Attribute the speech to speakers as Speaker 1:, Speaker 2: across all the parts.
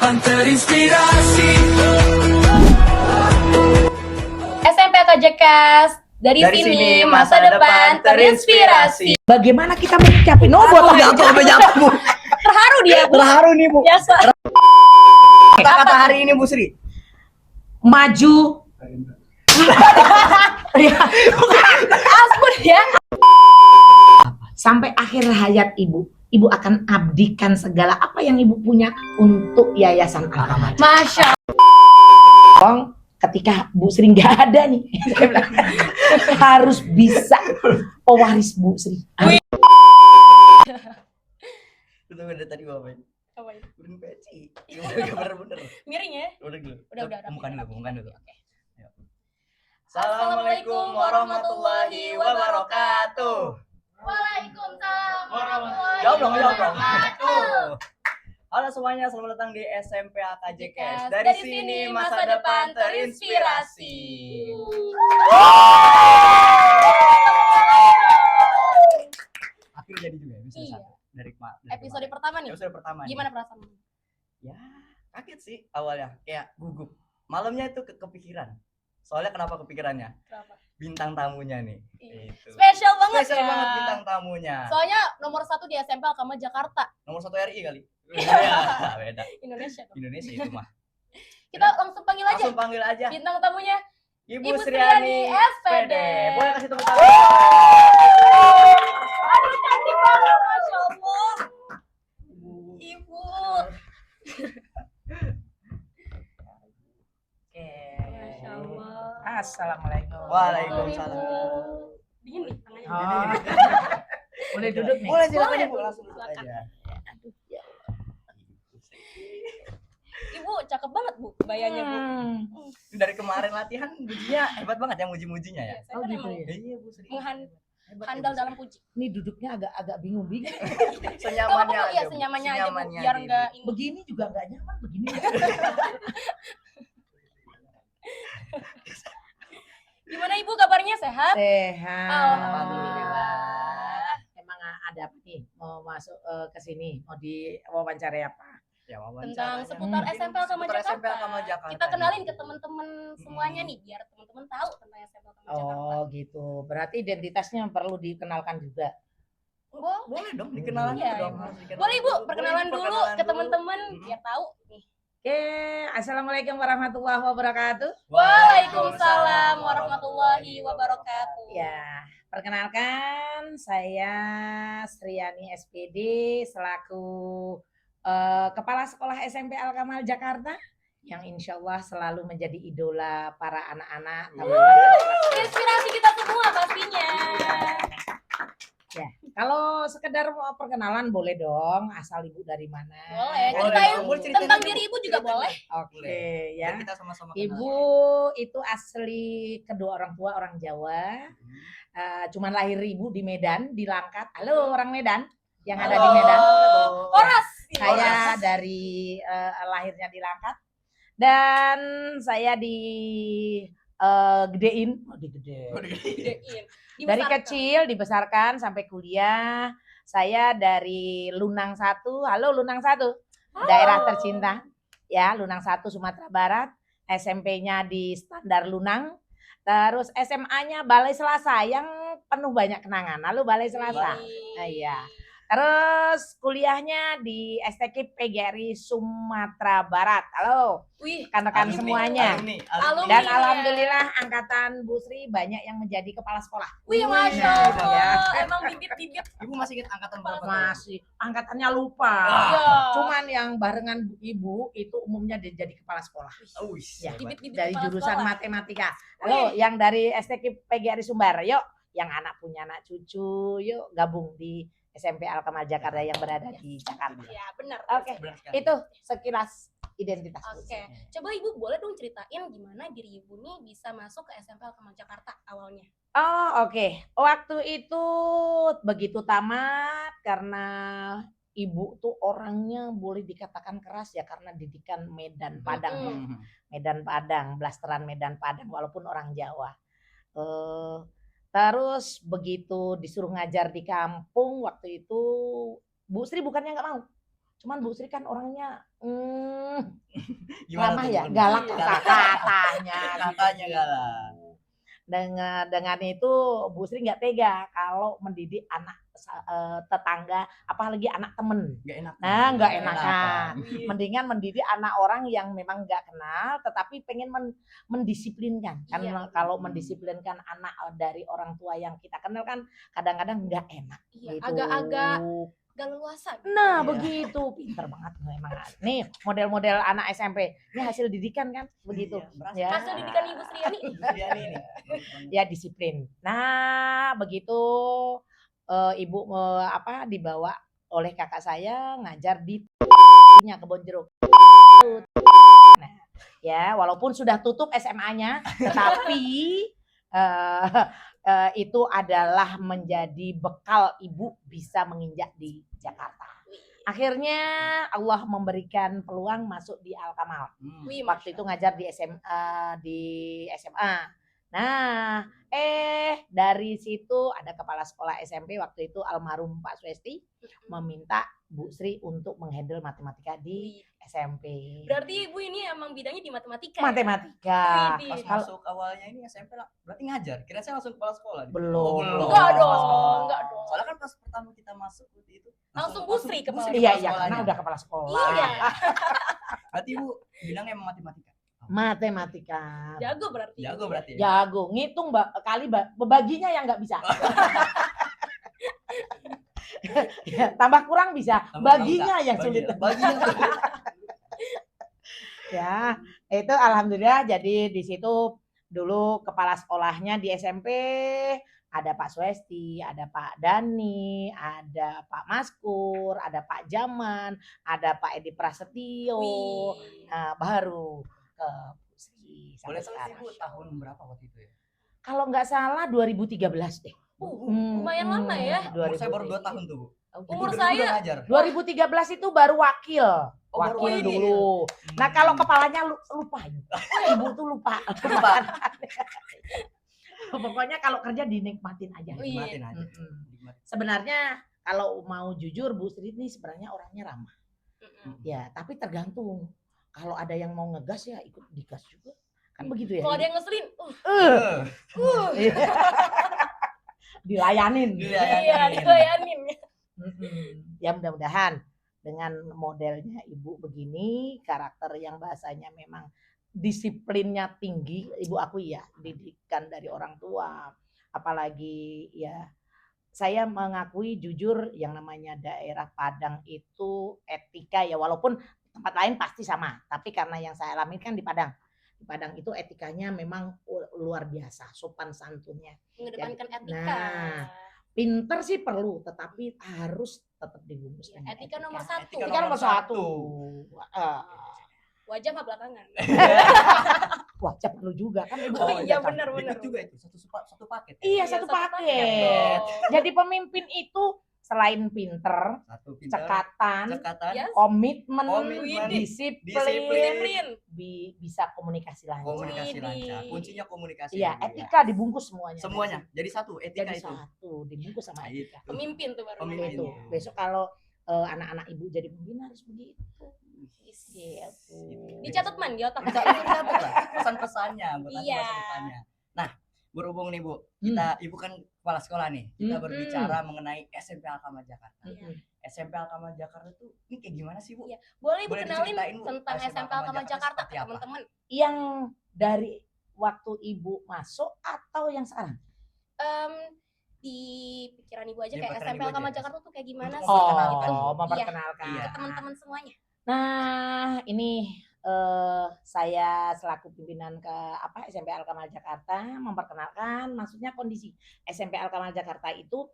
Speaker 1: terinspirasi.
Speaker 2: SMP KJKS dari sini masa depan terinspirasi.
Speaker 3: Bagaimana kita menyikapi nobot?
Speaker 4: Bu.
Speaker 2: Terharu dia, Bu.
Speaker 4: Terharu nih, Bu.
Speaker 2: Biasa.
Speaker 4: Kata-kata hari ini, Bu Sri.
Speaker 3: Maju.
Speaker 2: Ampun ya.
Speaker 3: Sampai akhir hayat ibu akan abdikan segala apa yang ibu punya untuk Yayasan Al-Kamal.
Speaker 2: Masya
Speaker 3: Bang, ketika Bu Sri nggak ada nih, saya bilang, harus bisa pewaris Bu Sri.
Speaker 4: Itu udah tadi ngapain?
Speaker 2: Allah.
Speaker 4: Udah peci. Bener-bener.
Speaker 2: Miring ya.
Speaker 4: Udah dulu.
Speaker 2: Udah.
Speaker 4: Bukan dulu.
Speaker 2: Oke.
Speaker 4: Yuk. Assalamualaikum warahmatullahi wabarakatuh.
Speaker 2: Waalaikumsalam warahmatullahi
Speaker 4: Jawab dong.
Speaker 2: wabarakatuh.
Speaker 4: Halo semuanya, selamat datang di SMP AKJKS.
Speaker 2: Dari sini masa depan terinspirasi.
Speaker 4: Akhirnya jadi juga ya, bisa
Speaker 2: Iya.
Speaker 4: dari
Speaker 2: Episode pertama nih.
Speaker 4: Episode pertama.
Speaker 2: Gimana perasaan?
Speaker 4: Ya, kaget sih awalnya, kayak gugup. Malamnya itu kepikiran. Soalnya kenapa kepikirannya?
Speaker 2: Kenapa?
Speaker 4: Bintang tamunya nih.
Speaker 2: Iya.
Speaker 4: Itu.
Speaker 2: Spesial banget
Speaker 4: Spesial
Speaker 2: ya.
Speaker 4: banget bintang tamunya.
Speaker 2: Soalnya nomor 1 di SMP Al-Kamal Jakarta,
Speaker 4: Nomor 1 RI kali. Iya, beda.
Speaker 2: Indonesia dong.
Speaker 4: Indonesia itu mah.
Speaker 2: Kita langsung panggil aja
Speaker 4: Langsung panggil aja.
Speaker 2: bintang tamunya.
Speaker 4: Ibu
Speaker 2: Ibu
Speaker 4: Sriani
Speaker 2: Sriani SPD.
Speaker 4: Boleh kasih tepuk tangan?
Speaker 2: Aduh, cantik banget, Masya Allah. Ibu.
Speaker 3: Oke.
Speaker 2: Masya Allah.
Speaker 3: Assalamualaikum.
Speaker 4: Waalaikumsalam.
Speaker 2: Dingin nih tangannya.
Speaker 3: Oh. Boleh duduk nih.
Speaker 4: Boleh silakan
Speaker 2: Boleh,
Speaker 4: Ibu, langsung duduk
Speaker 2: silakan.
Speaker 4: aja.
Speaker 2: Ibu cakep banget, Bu. Bayanya, Bu.
Speaker 4: Dari kemarin latihan mujinya hebat banget ya, muji-mujinya ya.
Speaker 2: Saya
Speaker 3: Oh,
Speaker 2: kan
Speaker 3: gitu
Speaker 2: emang
Speaker 3: ya?
Speaker 4: Iya, Bu Sri. Hebat,
Speaker 2: handal
Speaker 4: ya, Bu
Speaker 2: dalam puji.
Speaker 3: Ini duduknya agak bingung.
Speaker 4: Sri.
Speaker 2: Gak
Speaker 4: Senyamannya
Speaker 2: apa-apa, ya
Speaker 4: Bu.
Speaker 2: senyamannya aja, Bu.
Speaker 4: Senyamannya
Speaker 2: Biar
Speaker 4: aja, Bu.
Speaker 2: enggak ini.
Speaker 3: Begini juga nggak nyaman begini.
Speaker 2: Gimana Ibu kabarnya, sehat?
Speaker 3: Sehat.
Speaker 2: Alhamdulillah.
Speaker 3: Emang ada apa nih? Mau masuk ke sini? Mau diwawancara apa?
Speaker 4: Ya,
Speaker 2: Tentang
Speaker 4: wawancaranya.
Speaker 2: seputar SMP Al-Kamal
Speaker 4: Seputar SMP
Speaker 2: Jakarta.
Speaker 4: Al-Kamal Jakarta.
Speaker 2: Kita kenalin ke teman-teman semuanya nih, biar teman-teman tahu tentang SMP Al-Kamal Jakarta.
Speaker 3: Oh gitu. Berarti identitasnya perlu dikenalkan juga.
Speaker 4: Boleh dong, dikenalan
Speaker 2: Iya,
Speaker 4: dulu dong.
Speaker 2: Ibu.
Speaker 4: Harus dikenalan
Speaker 2: Boleh Ibu,
Speaker 4: dulu.
Speaker 2: perkenalan
Speaker 4: Boleh,
Speaker 2: dulu ke teman-teman biar tahu nih.
Speaker 3: Oke, assalamualaikum warahmatullahi wabarakatuh.
Speaker 2: Waalaikumsalam warahmatullahi wabarakatuh.
Speaker 3: Ya, perkenalkan saya Sriani SPD selaku Kepala Sekolah SMP Al-Kamal Jakarta yang insya Allah selalu menjadi idola para anak-anak.
Speaker 2: Inspirasi kita semua pastinya.
Speaker 3: Ya, kalau sekedar mau perkenalan boleh dong, asal ibu dari mana?
Speaker 2: Boleh,
Speaker 4: Boleh
Speaker 2: ceritain
Speaker 4: dong, boleh ceritain
Speaker 2: tentang
Speaker 4: aja,
Speaker 2: diri
Speaker 4: Bu.
Speaker 2: Ibu juga
Speaker 4: Ceritain
Speaker 2: boleh.
Speaker 3: Oke
Speaker 4: Biar
Speaker 3: ya.
Speaker 4: kita sama-sama kenal.
Speaker 3: Ibu itu asli kedua orang tua orang Jawa. Cuman lahir ibu di Medan, di Langkat. Halo orang Medan yang ada di Medan.
Speaker 2: Horas.
Speaker 3: Saya dari lahirnya di Langkat dan saya di gedein,
Speaker 2: Gedein.
Speaker 3: dari
Speaker 2: Dibesarkan.
Speaker 3: kecil dibesarkan sampai kuliah. Saya dari Lunang 1. Halo Lunang 1. Daerah tercinta. Ya, Lunang 1 Sumatera Barat. SMP-nya di Standar Lunang. Terus SMA-nya Balai Selasa yang penuh banyak kenangan. Halo Balai Selasa. Iya. Terus kuliahnya di STK PGRI Sumatera Barat. Halo
Speaker 2: Wih,
Speaker 3: rekan-rekan
Speaker 4: Alumni,
Speaker 3: semuanya.
Speaker 2: Alumni.
Speaker 3: Dan
Speaker 2: ya.
Speaker 3: alhamdulillah angkatan Bu Sri banyak yang menjadi kepala sekolah.
Speaker 2: wih, Masya
Speaker 3: Ya.
Speaker 2: Allah. Emang bibit-bibit.
Speaker 4: Ibu masih ingat angkatan berapa?
Speaker 3: Masih angkatannya lupa.
Speaker 2: Iya.
Speaker 3: Cuman yang barengan ibu itu umumnya jadi kepala sekolah.
Speaker 4: Wis.
Speaker 3: Ya,
Speaker 2: Bibit-bibit
Speaker 3: dari
Speaker 2: kepala
Speaker 3: jurusan
Speaker 2: sekolah.
Speaker 3: matematika. Halo, yang dari STK PGRI Sumbar. Yuk, yang anak punya anak cucu, yuk gabung di SMP Al-Kamal Jakarta yang berada di Jakarta.
Speaker 2: Ya, benar.
Speaker 3: Oke,
Speaker 4: Benar sekali.
Speaker 3: itu sekilas identitas. Bu
Speaker 2: Oke.
Speaker 3: Sri.
Speaker 2: Coba Ibu boleh dong ceritain gimana diri Ibu nih bisa masuk ke SMP Al-Kamal Jakarta awalnya.
Speaker 3: Oh, oke. Waktu itu begitu tamat karena ibu tuh orangnya boleh dikatakan keras ya karena didikan Medan Padang. ya.
Speaker 4: Mhm.
Speaker 3: Medan Padang, blasteran Medan Padang walaupun orang Jawa. Terus begitu disuruh ngajar di kampung waktu itu Bu Sri bukannya nggak mau. Cuman Bu Sri kan orangnya
Speaker 4: Gimana
Speaker 3: ramah
Speaker 4: tuh,
Speaker 3: ya,
Speaker 4: Bu?
Speaker 3: galak
Speaker 2: Iya.
Speaker 3: katanya.
Speaker 4: Katanya galak.
Speaker 3: Dengan itu Bu Sri nggak tega kalau mendidik anak tetangga, apalagi anak temen.
Speaker 4: Nggak enak.
Speaker 3: Nah, nggak
Speaker 2: Nggak
Speaker 3: enakan.
Speaker 2: Wih.
Speaker 3: Mendingan mendidik anak orang yang memang nggak kenal, tetapi pengen mendisiplinkan. Kan
Speaker 2: Iya.
Speaker 3: kalau mendisiplinkan anak dari orang tua yang kita kenal kan kadang-kadang nggak enak.
Speaker 2: Iya,
Speaker 3: Gitu.
Speaker 2: agak-agak gak leluasa.
Speaker 3: Nah,
Speaker 4: Iya.
Speaker 3: begitu. Pinter banget memang. Nih, model-model anak SMP. Ini hasil didikan kan? Begitu.
Speaker 4: Iya, berasa.
Speaker 3: Ya.
Speaker 2: Hasil didikan Ibu Sriani.
Speaker 4: Ibu Sriani nih.
Speaker 3: Ya, disiplin. Nah, begitu Ibu dibawa oleh kakak saya ngajar di Kebon Jeruk. Nah, ya, walaupun sudah tutup SMA-nya, tetapi itu adalah menjadi bekal Ibu bisa menginjak di Jakarta. Akhirnya Allah memberikan peluang masuk di Al-Kamal.
Speaker 2: Wih,
Speaker 3: Waktu itu ngajar di SMA. Nah, dari situ ada kepala sekolah SMP waktu itu almarhum Pak Swesti meminta Bu Sri untuk menghandle matematika di SMP.
Speaker 2: Berarti Ibu ini emang bidangnya di matematika.
Speaker 3: Matematika.
Speaker 2: Widih.
Speaker 4: Pas masuk awalnya ini SMP lah, berarti ngajar. Kira saya langsung kepala sekolah.
Speaker 3: Belum.
Speaker 2: Enggak dong,
Speaker 4: Pas-
Speaker 2: enggak dong.
Speaker 4: Soalnya kan pas pertama kita masuk waktu itu
Speaker 2: Langsung Bu Sri kepala
Speaker 3: Iya,
Speaker 4: kepala
Speaker 3: iya, karena
Speaker 4: sekolahnya.
Speaker 3: udah kepala sekolah.
Speaker 2: Iya.
Speaker 4: Berarti Ibu bilangnya emang matematika.
Speaker 3: Matematika.
Speaker 2: Jago berarti.
Speaker 4: Jago berarti. Ya?
Speaker 3: Jago, ngitung kali bebaginya yang nggak bisa. Ya, tambah kurang bisa, baginya yang sulit.
Speaker 4: Baginya sulit.
Speaker 3: Ya, itu alhamdulillah jadi di situ dulu kepala sekolahnya di SMP ada Pak Swesti, ada Pak Dani, ada Pak Maskur, ada Pak Jaman, ada Pak Edi Prasetyo.
Speaker 2: Wih.
Speaker 3: Nah, baru ke Bu Sri
Speaker 4: Boleh
Speaker 3: sampai
Speaker 4: tahu sih
Speaker 3: sekarang.
Speaker 4: Bu tahun berapa waktu itu ya?
Speaker 3: Kalau nggak salah 2013 deh.
Speaker 2: Lumayan lama ya.
Speaker 4: Umur saya baru 2 tahun tuh Bu.
Speaker 2: Umur
Speaker 4: Ibu
Speaker 2: saya
Speaker 4: udah ngajar.
Speaker 3: 2013 itu baru wakil.
Speaker 4: Oh, baru
Speaker 3: Wakil
Speaker 4: wakil.
Speaker 3: dulu. Nah, kalau kepalanya lupa. Ibu tuh lupa.
Speaker 4: Lupa.
Speaker 3: Pokoknya kalau kerja dinikmatin aja.
Speaker 2: Wih.
Speaker 4: Nikmatin aja.
Speaker 3: Mm-mm.
Speaker 4: Nikmatin.
Speaker 3: Sebenarnya kalau mau jujur Bu Sri ini sebenarnya orangnya ramah.
Speaker 2: Mm-mm.
Speaker 3: Ya, tapi tergantung. Kalau ada yang mau ngegas ya ikut digas juga. Kan begitu ya.
Speaker 2: Kalau ada yang ngeselin,
Speaker 3: Dilayanin.
Speaker 2: iya, dilayanin.
Speaker 3: Ya mudah-mudahan dengan modelnya Ibu begini, karakter yang bahasanya memang disiplinnya tinggi, Ibu akui ya, didikan dari orang tua. Apalagi ya saya mengakui jujur yang namanya daerah Padang itu etika ya, walaupun tempat lain pasti sama, tapi karena yang saya alami kan di Padang. Di Padang itu etikanya memang luar biasa, sopan santunnya.
Speaker 2: Mengedepankan etika.
Speaker 3: Nah, pinter sih perlu, tetapi harus tetap dibungkus
Speaker 2: Ya,
Speaker 3: dengan
Speaker 2: etika nomor satu.
Speaker 4: Etika
Speaker 3: Etika nomor satu.
Speaker 2: Wajah mah belakangan.
Speaker 3: Wajah perlu juga kan Ibu.
Speaker 2: Oh, iya,
Speaker 3: kan?
Speaker 2: benar.
Speaker 4: Ikut juga itu satu paket.
Speaker 3: Iya, satu paket. Jadi pemimpin itu selain pinter,
Speaker 4: Satu pintar,
Speaker 3: cekatan,
Speaker 4: cekatan,
Speaker 2: Yes.
Speaker 3: komitmen,
Speaker 4: Komitmen,
Speaker 3: disiplin,
Speaker 2: Disiplin.
Speaker 3: bisa komunikasi lancar.
Speaker 4: komunikasi
Speaker 2: Widih.
Speaker 4: lancar. Kuncinya komunikasi.
Speaker 3: Iya,
Speaker 4: ya, Bu, ya.
Speaker 3: etika dibungkus semuanya.
Speaker 4: Semuanya. Jadi satu etika
Speaker 3: Jadi
Speaker 4: itu.
Speaker 3: satu, dibungkus sama
Speaker 4: Nah,
Speaker 3: etika.
Speaker 4: itu.
Speaker 2: Pemimpin tuh baru.
Speaker 4: Pemimpin.
Speaker 3: Itu.
Speaker 4: Iya.
Speaker 3: Besok kalau anak-anak Ibu jadi pemimpin harus begitu. Gitu.
Speaker 2: Dicatat man di otak.
Speaker 4: Dicatat lah pesan-pesannya buat nanti
Speaker 2: Iya.
Speaker 4: masa depannya. Nah, berhubung nih Bu, kita Ibu kan kepala sekolah nih. Kita berbicara mengenai SMP Al-Kamal Jakarta.
Speaker 2: Iya.
Speaker 4: SMP Al-Kamal Jakarta tuh ini kayak gimana sih Bu?
Speaker 2: Iya. Boleh Ibu
Speaker 4: Boleh
Speaker 2: kenalin
Speaker 4: diceritain, Bu,
Speaker 2: tentang
Speaker 4: SMP
Speaker 2: SMP Al-Kamal Jakarta
Speaker 4: seperti
Speaker 2: ke
Speaker 4: apa?
Speaker 2: teman-teman.
Speaker 3: Yang dari waktu Ibu masuk atau yang sekarang?
Speaker 2: Di pikiran Ibu aja
Speaker 4: Di
Speaker 2: kayak
Speaker 4: pikiran
Speaker 2: SMP
Speaker 4: Ibu
Speaker 2: Al-Kamal
Speaker 4: aja.
Speaker 2: Jakarta tuh kayak gimana
Speaker 4: Untuk
Speaker 2: sih?
Speaker 4: memperkenalkan.
Speaker 2: Gitu.
Speaker 3: Memperkenalkan.
Speaker 2: Iya, ke teman-teman semuanya.
Speaker 3: Nah, ini saya selaku pimpinan ke SMP Al-Kamal Jakarta memperkenalkan maksudnya kondisi SMP Al-Kamal Jakarta itu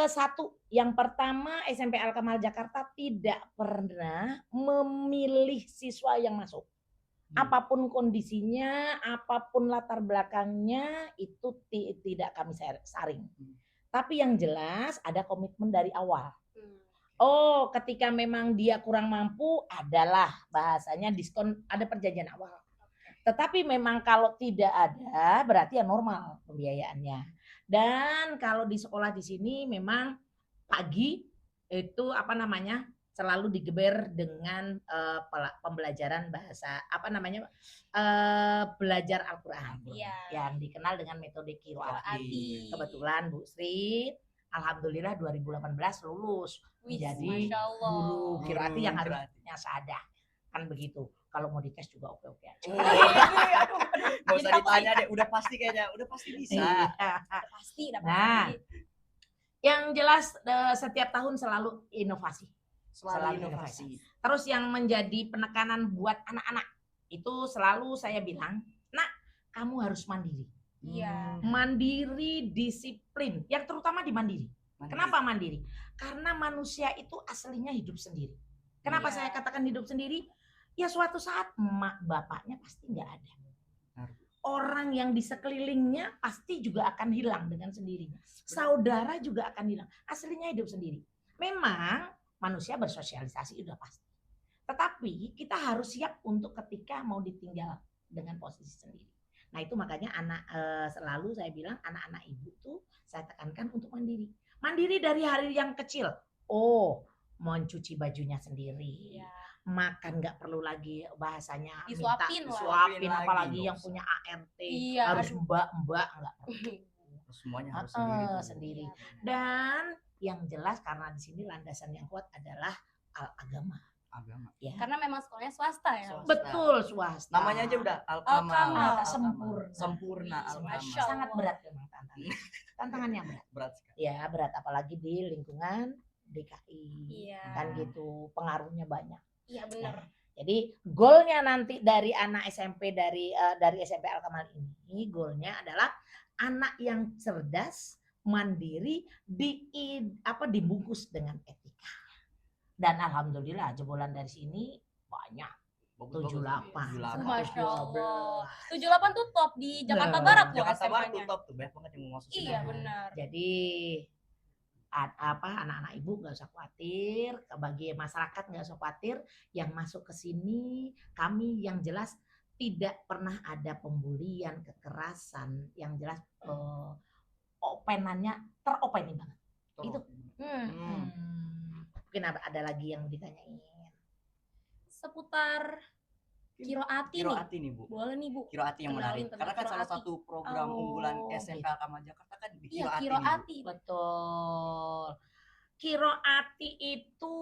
Speaker 3: satu, yang pertama SMP Al-Kamal Jakarta tidak pernah memilih siswa yang masuk. Apapun kondisinya, apapun latar belakangnya itu tidak kami saring. Tapi yang jelas ada komitmen dari awal. Oh, ketika memang dia kurang mampu adalah bahasanya diskon, ada perjanjian awal. Tetapi memang kalau tidak ada berarti ya normal pembiayaannya. Dan kalau di sekolah di sini memang pagi itu selalu digeber dengan pembelajaran bahasa belajar Al-Qur'an.
Speaker 2: Iya.
Speaker 3: Yang dikenal dengan metode Qiraati.
Speaker 2: Qiraati.
Speaker 3: Kebetulan Bu Sri alhamdulillah 2018 lulus
Speaker 2: Wih,
Speaker 3: menjadi
Speaker 2: Masya Allah.
Speaker 3: guru Qiraati yang
Speaker 4: Guru
Speaker 3: harusnya sadah. Kan begitu. Kalau mau dites juga oke-oke aja.
Speaker 4: Aduh, nggak usah
Speaker 2: Jadi
Speaker 4: ditanya deh, udah pasti kayaknya, udah pasti bisa.
Speaker 2: Pasti dapat.
Speaker 3: Nah, yang jelas setiap tahun selalu inovasi.
Speaker 4: Selalu inovasi.
Speaker 3: Terus yang menjadi penekanan buat anak-anak itu selalu saya bilang, nak, kamu harus mandiri.
Speaker 2: Iya.
Speaker 3: Mandiri, disiplin, yang terutama di mandiri.
Speaker 4: Mandiri.
Speaker 3: Kenapa mandiri? Karena manusia itu aslinya hidup sendiri. Kenapa
Speaker 2: Iya.
Speaker 3: saya katakan hidup sendiri? Ya suatu saat emak bapaknya pasti nggak ada. Orang yang di sekelilingnya pasti juga akan hilang dengan sendirinya. Saudara juga akan hilang. Aslinya hidup sendiri. Memang manusia bersosialisasi udah pasti. Tetapi kita harus siap untuk ketika mau ditinggal dengan posisi sendiri. Nah itu makanya selalu saya bilang anak-anak ibu tuh saya tekankan untuk mandiri. Mandiri dari hari yang kecil. Oh, mencuci bajunya sendiri.
Speaker 2: Iya.
Speaker 3: Makan nggak perlu lagi bahasanya
Speaker 2: Disuapin
Speaker 3: minta
Speaker 2: lah.
Speaker 3: disuapin,
Speaker 4: Lagi
Speaker 3: apalagi
Speaker 4: dong.
Speaker 3: yang punya ART
Speaker 2: Iya,
Speaker 3: harus
Speaker 2: aduh.
Speaker 3: mbak nggak perlu.
Speaker 4: Semuanya harus
Speaker 3: Sendiri.
Speaker 2: Iya.
Speaker 3: Dan yang jelas karena di sini landasan yang kuat adalah agama.
Speaker 4: Agama.
Speaker 3: Ya.
Speaker 2: Karena memang sekolahnya swasta ya.
Speaker 4: Swasta.
Speaker 3: Betul, swasta.
Speaker 4: Namanya aja udah
Speaker 2: Al-Kamal.
Speaker 4: Al-Kamal.
Speaker 3: Sempurna.
Speaker 4: Sempurna
Speaker 2: Masya
Speaker 4: Al-Kamal.
Speaker 3: Sangat berat memang tantangannya. Tantangannya berat.
Speaker 4: Berat sekali.
Speaker 3: Ya, berat apalagi di lingkungan DKI.
Speaker 2: Iya.
Speaker 3: Kan gitu, pengaruhnya banyak.
Speaker 2: Iya benar.
Speaker 3: Jadi goalnya nanti dari anak SMP dari SMP Al-Kamal ini goalnya adalah anak yang cerdas, mandiri, dibungkus dengan etika. Dan alhamdulillah jebolan dari sini banyak. 78.
Speaker 2: Masya Allah.
Speaker 3: 12.
Speaker 2: 78 tuh top di Jakarta
Speaker 3: Nah,
Speaker 2: Barat tuh
Speaker 4: Jakarta Barat tuh
Speaker 2: SMA-nya.
Speaker 4: top tuh, banyak banget yang mau masuk sini.
Speaker 2: Iya benar.
Speaker 3: Jadi anak-anak ibu nggak usah khawatir, bagi masyarakat nggak usah khawatir, yang masuk ke sini kami yang jelas tidak pernah ada pembulian, kekerasan, yang jelas openannya teropeni banget. Itu. Mungkin ada lagi yang ditanyain.
Speaker 2: Seputar Qiraati nih.
Speaker 4: Qiraati nih Bu.
Speaker 2: Boleh nih Bu.
Speaker 4: Qiraati yang
Speaker 2: Kenalin
Speaker 4: menarik.
Speaker 2: tentang
Speaker 4: Karena kan salah
Speaker 2: Qiraati.
Speaker 4: satu program
Speaker 2: Oh,
Speaker 4: unggulan SMP Al-Kamal Jakarta kan di
Speaker 2: Iya,
Speaker 4: Qiraati nih, Bu.
Speaker 2: Qiraati.
Speaker 3: Betul. Qiraati itu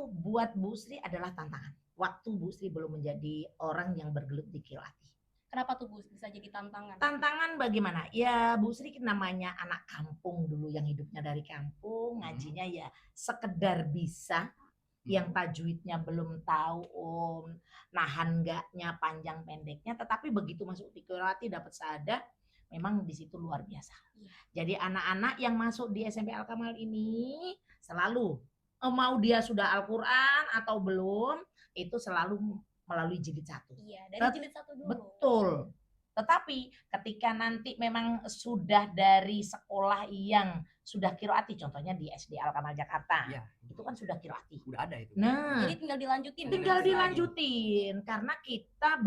Speaker 3: buat Bu Sri adalah tantangan. Waktu Bu Sri belum menjadi orang yang bergelut di Qiraati.
Speaker 2: Kenapa tuh Bu bisa jadi tantangan?
Speaker 3: Tantangan bagaimana? Ya Bu Sri namanya anak kampung dulu yang hidupnya dari kampung, ngajinya ya sekedar bisa, yang tajwidnya belum tahu nahan enggaknya, panjang pendeknya, tetapi begitu masuk di Qiraati dapat syahadah, memang di situ luar biasa.
Speaker 2: Iya.
Speaker 3: Jadi anak-anak yang masuk di SMP Al-Kamal ini selalu mau dia sudah Al-Qur'an atau belum, itu selalu melalui jilid 1.
Speaker 2: Iya, dari jilid 1 dulu.
Speaker 3: Betul. Tetapi ketika nanti memang sudah dari sekolah yang sudah Qiraati, contohnya di SD Al-Kamal Jakarta,
Speaker 4: Iya.
Speaker 3: itu kan sudah Qiraati.
Speaker 4: Udah ada itu.
Speaker 3: Nah,
Speaker 2: Jadi tinggal dilanjutin.
Speaker 3: tinggal
Speaker 2: ya?
Speaker 3: dilanjutin karena kita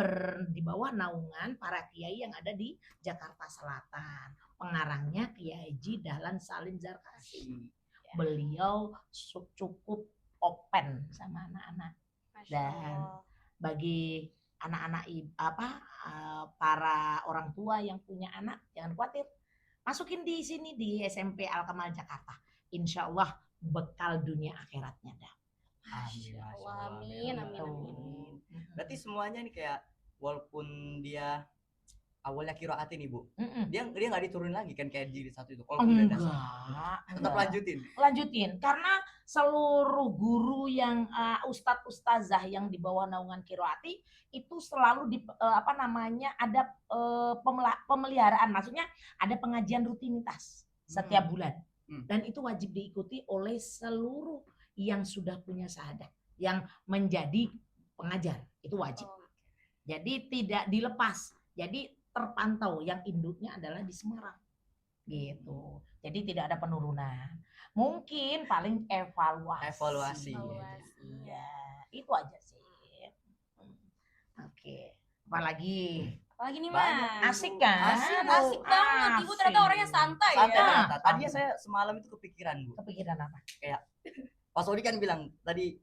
Speaker 3: di bawah naungan para kiai yang ada di Jakarta Selatan. Pengarangnya Kiai Haji Dahlan Salim Zarkasi. Beliau cukup open sama anak-anak.
Speaker 2: Masya
Speaker 3: Dan
Speaker 2: Allah.
Speaker 3: bagi anak-anak para orang tua yang punya anak, jangan khawatir, masukin di sini di SMP Al-Kamal Jakarta, insya Allah bekal dunia akhiratnya dah.
Speaker 4: Amin.
Speaker 2: Masya
Speaker 4: Masya
Speaker 2: Allah,
Speaker 4: Allah,
Speaker 2: amin, amin,
Speaker 4: amin.
Speaker 2: amin.
Speaker 4: Berarti semuanya nih kayak walaupun dia awalnya Qiraati nih Bu,
Speaker 3: Mm-mm.
Speaker 4: dia nggak diturunin lagi kan kayak jilid 1 itu. Kalau udah dasar tetap
Speaker 3: Enggak.
Speaker 4: lanjutin.
Speaker 3: Karena seluruh guru yang ustadz ustazah yang di bawah naungan Qiraati itu selalu ada pemeliharaan, maksudnya ada pengajian rutinitas setiap bulan. Dan itu wajib diikuti oleh seluruh yang sudah punya syahadah, yang menjadi pengajar, itu wajib.
Speaker 2: Oh,
Speaker 3: Jadi tidak dilepas. Jadi terpantau yang induknya adalah di Semarang. Gitu. Jadi tidak ada penurunan. Mungkin paling evaluasi.
Speaker 2: evaluasi.
Speaker 3: Iya, itu aja sih. Oke. Apalagi
Speaker 2: Apalagi nih
Speaker 4: Banyak,
Speaker 2: Mas?
Speaker 3: asik kan?
Speaker 2: Asik banget. Ibu ternyata
Speaker 3: Asik.
Speaker 2: orangnya santai
Speaker 4: Santai
Speaker 2: ya.
Speaker 4: ternyata. Tadinya saya semalam itu kepikiran Bu.
Speaker 3: Kepikiran apa?
Speaker 4: Pak Sodi kan bilang tadi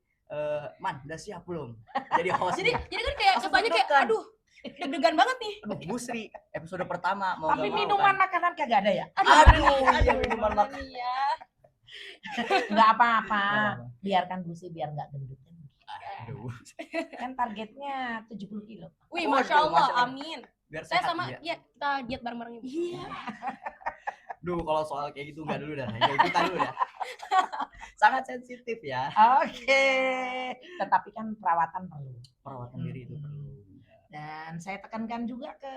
Speaker 4: Man, udah siap belum? Jadi host.
Speaker 2: Jadi kan kayak
Speaker 4: Langsung
Speaker 2: kesannya kayak
Speaker 4: deg-degan.
Speaker 2: aduh deg-degan banget nih.
Speaker 4: Aduh, Bu Sri, episode pertama mau
Speaker 3: Tapi
Speaker 4: nggak mau
Speaker 3: minuman
Speaker 4: kan.
Speaker 3: makanan kagak ada ya?
Speaker 4: Aduh, iya minuman
Speaker 2: gimana
Speaker 4: makan.
Speaker 2: nih ya.
Speaker 3: Nggak apa-apa.
Speaker 4: Nggak apa-apa.
Speaker 3: Biarkan Bu Sri biar nggak gendut.
Speaker 4: Aduh,
Speaker 3: Kan targetnya 70 kilo.
Speaker 2: Wih,
Speaker 4: Waduh,
Speaker 2: masya Allah,
Speaker 4: Masya Allah.
Speaker 2: amin.
Speaker 4: biar
Speaker 2: Saya
Speaker 4: sehat
Speaker 2: sama
Speaker 4: ya.
Speaker 2: ya kita diet bareng-bareng Ibu.
Speaker 3: Iya.
Speaker 4: Duh, kalau soal kayak gitu nggak dulu dah. Nggak ikutan dulu dah. Sangat sensitif ya.
Speaker 3: Oke. Tetapi kan perawatan perlu.
Speaker 4: Perawatan diri itu perlu.
Speaker 3: Dan saya tekankan juga ke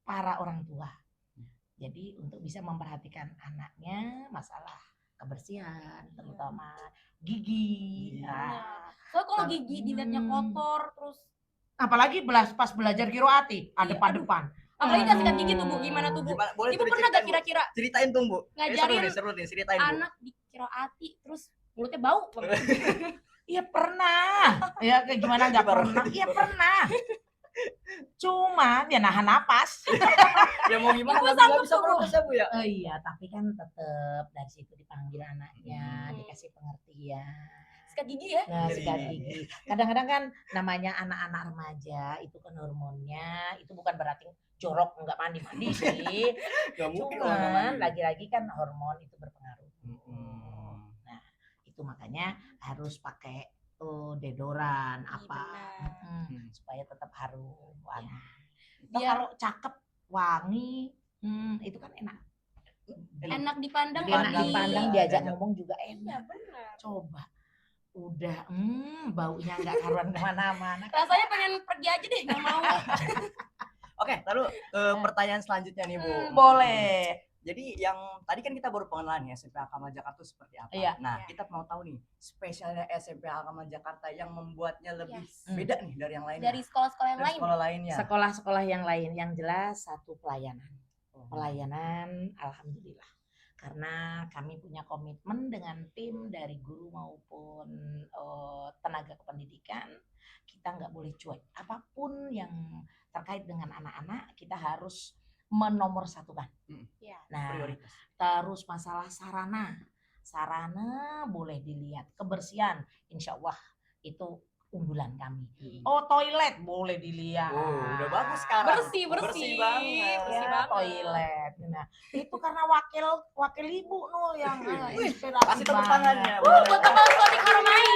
Speaker 3: para orang tua. Jadi untuk bisa memperhatikan anaknya masalah kebersihan, terutama gigi.
Speaker 4: Iya.
Speaker 3: Nah,
Speaker 2: Soalnya kalau gigi dilihatnya kotor terus
Speaker 3: apalagi pas belajar kiroati, ada
Speaker 2: Iya,
Speaker 3: depan.
Speaker 2: apalagi nggak sikat gigi tuh Bu, gimana tuh Bu?
Speaker 4: Gimana? Boleh
Speaker 2: Ibu
Speaker 4: tuh
Speaker 2: pernah
Speaker 4: diceritain,
Speaker 2: gak kira-kira
Speaker 4: Bu? Ceritain tuh, Bu.
Speaker 2: ngajarin
Speaker 4: Seru nih, ceritain, Bu.
Speaker 2: anak di kiroati terus mulutnya bau banget?
Speaker 3: Iya pernah. Ya kayak gimana nggak
Speaker 4: Baru
Speaker 3: pernah?
Speaker 4: gitu.
Speaker 3: Iya pernah. Cuma dia nahan napas.
Speaker 4: Ya mau gimana?
Speaker 2: Ibu
Speaker 4: Nggak
Speaker 2: sanggup
Speaker 4: bisa
Speaker 2: tuh, Bu.
Speaker 4: protes ya, Bu ya.
Speaker 3: Oh iya, tapi kan tetap dari situ dipanggil anaknya,
Speaker 2: Hmm.
Speaker 3: dikasih pengertian.
Speaker 2: Sikat gigi ya?
Speaker 3: Nah,
Speaker 4: Iya,
Speaker 3: sikat
Speaker 4: iya.
Speaker 3: gigi. Kadang-kadang kan namanya anak-anak remaja itu kan hormonnya itu bukan berarti jorok nggak mandi-mandi sih.
Speaker 4: Nggak mungkin kalau nggak
Speaker 3: Cuman
Speaker 4: mandi.
Speaker 3: lagi-lagi kan hormon itu berpengaruh.
Speaker 4: Mm-mm.
Speaker 3: Nah, itu makanya harus pakai deodoran
Speaker 2: Iya,
Speaker 3: apa
Speaker 2: benar.
Speaker 3: supaya tetap harum wangi. Toh
Speaker 2: Biar
Speaker 3: kalau cakep wangi itu kan enak.
Speaker 2: enak dipandang,
Speaker 3: Enak
Speaker 4: Dipandang,
Speaker 3: dipandang,
Speaker 4: iya.
Speaker 3: diajak
Speaker 4: Diajak.
Speaker 3: ngomong juga
Speaker 2: Iya
Speaker 3: enak.
Speaker 2: benar.
Speaker 3: Coba udah baunya nggak karuan kemana-mana.
Speaker 2: Rasanya pengen pergi aja deh, nggak mau.
Speaker 4: Oke, lalu pertanyaan selanjutnya nih, Bu.
Speaker 3: Boleh.
Speaker 4: Jadi yang tadi kan kita baru pengenalan ya SMP Alkamal Jakarta itu seperti apa.
Speaker 3: Iya.
Speaker 4: Nah,
Speaker 2: Iya.
Speaker 4: kita mau tahu nih spesialnya SMP Alkamal Jakarta yang membuatnya lebih
Speaker 2: Yes.
Speaker 4: beda nih dari yang lainnya.
Speaker 2: Dari sekolah-sekolah yang
Speaker 4: Dari
Speaker 2: lain.
Speaker 4: sekolah lainnya.
Speaker 3: Sekolah-sekolah yang lain yang jelas satu pelayanan.
Speaker 4: Oh.
Speaker 3: Pelayanan alhamdulillah. Karena kami punya komitmen dengan tim dari guru maupun tenaga kependidikan, kita nggak boleh cuek. Apapun yang terkait dengan anak-anak kita harus menomorsatukan.
Speaker 2: Iya.
Speaker 3: Nah,
Speaker 4: Prioritas.
Speaker 3: terus masalah sarana boleh dilihat, kebersihan insya Allah itu unggulan kami. Oh, toilet boleh dilihat.
Speaker 4: Oh, udah bagus sekarang.
Speaker 2: Bersih,
Speaker 4: Bersih banget.
Speaker 2: bersih
Speaker 3: Ya,
Speaker 2: banget.
Speaker 3: toilet. Nah, itu karena wakil ibu yang
Speaker 4: Wih,
Speaker 3: inspiratif
Speaker 4: Kasih tepuk
Speaker 3: banget.
Speaker 4: tangannya.
Speaker 2: Buat kepala Sonic Harmain.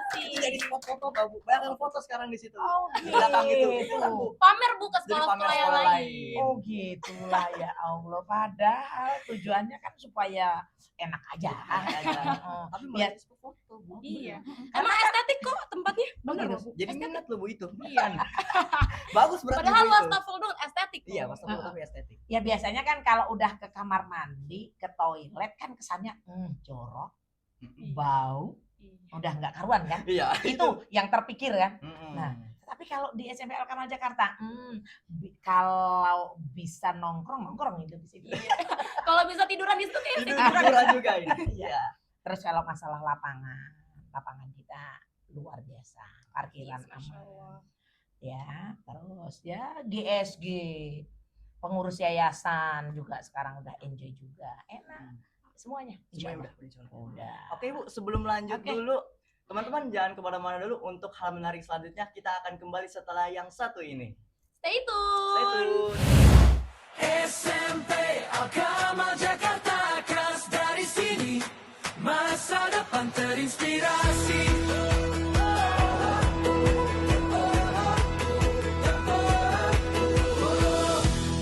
Speaker 4: Itu jadi spot foto, Bu. Banyak yang foto sekarang di situ.
Speaker 3: Oh,
Speaker 4: Di belakang itu.
Speaker 3: gitu.
Speaker 4: Itu, Bu.
Speaker 2: Pamer Bu ke
Speaker 4: Jadi
Speaker 2: sekolah-sekolah
Speaker 4: pamer
Speaker 2: yang
Speaker 4: sekolah
Speaker 2: lain.
Speaker 4: lain.
Speaker 3: Oh, gitulah ya Allah. Padahal tujuannya kan supaya enak aja. Oh,
Speaker 4: Tapi
Speaker 3: biar
Speaker 4: malah spot foto, Bu.
Speaker 2: Iya. Emang estetik kok tempatnya.
Speaker 4: Bener,
Speaker 3: Bener,
Speaker 4: Bu. Jadi minat lo, Bu, itu.
Speaker 2: Iya.
Speaker 4: Bagus berarti
Speaker 2: Padahal
Speaker 4: Bu, itu.
Speaker 2: wastafel dong estetik.
Speaker 4: Iya,
Speaker 2: loh.
Speaker 4: wastafel tapi estetik.
Speaker 3: ya biasanya kan kalau udah ke kamar mandi, ke toilet kan kesannya jorok, bau, udah nggak karuan kan?
Speaker 4: Iya.
Speaker 3: Itu yang terpikir kan?
Speaker 4: Mm-mm.
Speaker 3: Nah, tapi kalau di SMP Alkamal Jakarta, kalau bisa nongkrong itu di situ.
Speaker 2: Kalau bisa tiduran di situ kayak
Speaker 4: Itu hiburan juga ini. Iya.
Speaker 3: Terus kalau masalah lapangan kita luar biasa, parkiran
Speaker 2: Masya
Speaker 3: aman.
Speaker 2: Allah.
Speaker 3: Ya, terus ya GSG, pengurus yayasan juga sekarang udah enjoy juga, enak semuanya. Insya
Speaker 4: Semuanya
Speaker 3: Allah.
Speaker 4: udah.
Speaker 3: Udah.
Speaker 4: Oke, Bu, sebelum lanjut
Speaker 3: Oke.
Speaker 4: dulu, teman-teman jangan kemana-mana dulu. Untuk hal menarik selanjutnya kita akan kembali setelah yang satu ini.
Speaker 2: Stay
Speaker 4: Stay
Speaker 2: tune.
Speaker 4: tune.
Speaker 1: SMP Alkamal Jakarta, kelas dari sini, masa depan terinspirasi.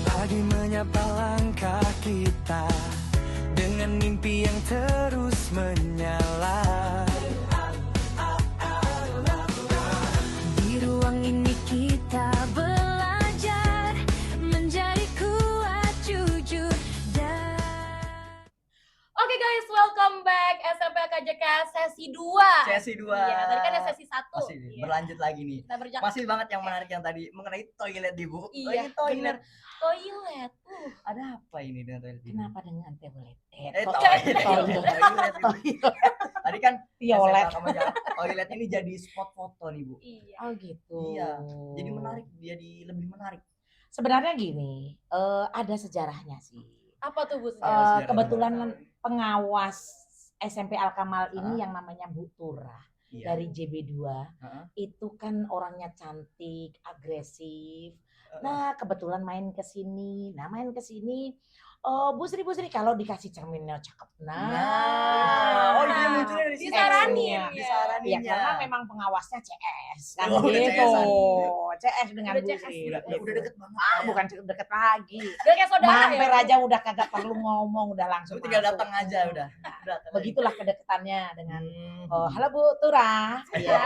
Speaker 1: Pagi menyapa langkah kita dengan mimpi yang terus menyala.
Speaker 5: Di ruang ini kita belajar menjadi kuat, jujur, dan
Speaker 2: Oke guys, welcome back SMP KJK sesi 2.
Speaker 4: Sesi 2.
Speaker 2: Iya, tadi kan ada sesi 1.
Speaker 4: Masih berlanjut lagi nih.
Speaker 2: Kita berjalan.
Speaker 4: Masih banget yang menarik yang tadi mengenai toilet di Bu.
Speaker 2: Iya,
Speaker 4: Ini toilet.
Speaker 2: bener. Toilet.
Speaker 4: Ada apa ini dengan toilet ini?
Speaker 3: Kenapa dengan toilet?
Speaker 4: Toilet.
Speaker 3: Toilet.
Speaker 4: Tadi kan
Speaker 3: Toilet.
Speaker 4: toilet ini jadi spot foto nih, Bu.
Speaker 2: Iya.
Speaker 3: Oh gitu.
Speaker 4: Iya, Jadi menarik, jadi lebih menarik.
Speaker 3: Sebenarnya gini, ada sejarahnya sih.
Speaker 2: Apa tuh Bu?
Speaker 4: sejarah
Speaker 3: Kebetulan pengawas SMP Alkamal ini
Speaker 4: Ah.
Speaker 3: yang namanya Bu Tura.
Speaker 4: Iya.
Speaker 3: dari JB2
Speaker 4: Heeh.
Speaker 3: itu kan orangnya cantik, agresif. Nah, kebetulan main ke sini. Nah, main ke sini Bu Sri kalau dikasih cerminnya cakep.
Speaker 4: Nah, oh dia
Speaker 2: Nah,
Speaker 4: munculnya dari sini.
Speaker 2: disaranin ya.
Speaker 4: Disaranin
Speaker 3: Ya karena memang pengawasnya CS kan
Speaker 4: Oh, udah
Speaker 3: gitu.
Speaker 4: CS-an.
Speaker 3: CS dengan
Speaker 2: Udah
Speaker 3: Bu
Speaker 2: CS.
Speaker 3: Sri.
Speaker 4: udah deket banget.
Speaker 3: Bukan deket lagi.
Speaker 2: Udah kayak saudara
Speaker 3: Mampir
Speaker 2: ya.
Speaker 3: aja udah kagak perlu ngomong, udah langsung
Speaker 4: Lu tinggal
Speaker 3: masuk.
Speaker 4: datang aja udah. Datang aja.
Speaker 3: Begitulah kedekatannya dengan
Speaker 4: Hmm.
Speaker 3: halo Bu Tura. Iya.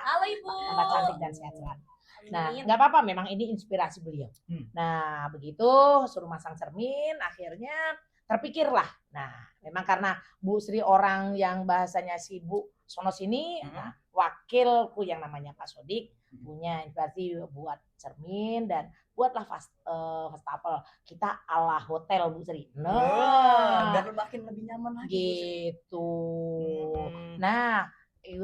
Speaker 2: Halo Ibu.
Speaker 3: Tambah cantik dan sehat-sehat. Nah,
Speaker 2: Amin.
Speaker 3: nggak apa-apa, memang ini inspirasi beliau.
Speaker 4: Hmm.
Speaker 3: Nah, begitu suruh masang cermin, akhirnya terpikirlah. Nah, memang karena Bu Sri orang yang bahasanya sibuk sono sini, nah, wakilku yang namanya Pak Sodik punya inspirasi buat cermin dan buatlah wastafel kita ala hotel Bu Sri.
Speaker 4: Wah,
Speaker 3: Nah,
Speaker 4: biar makin lebih nyaman lagi.
Speaker 3: gitu.
Speaker 4: Hmm.
Speaker 3: Nah,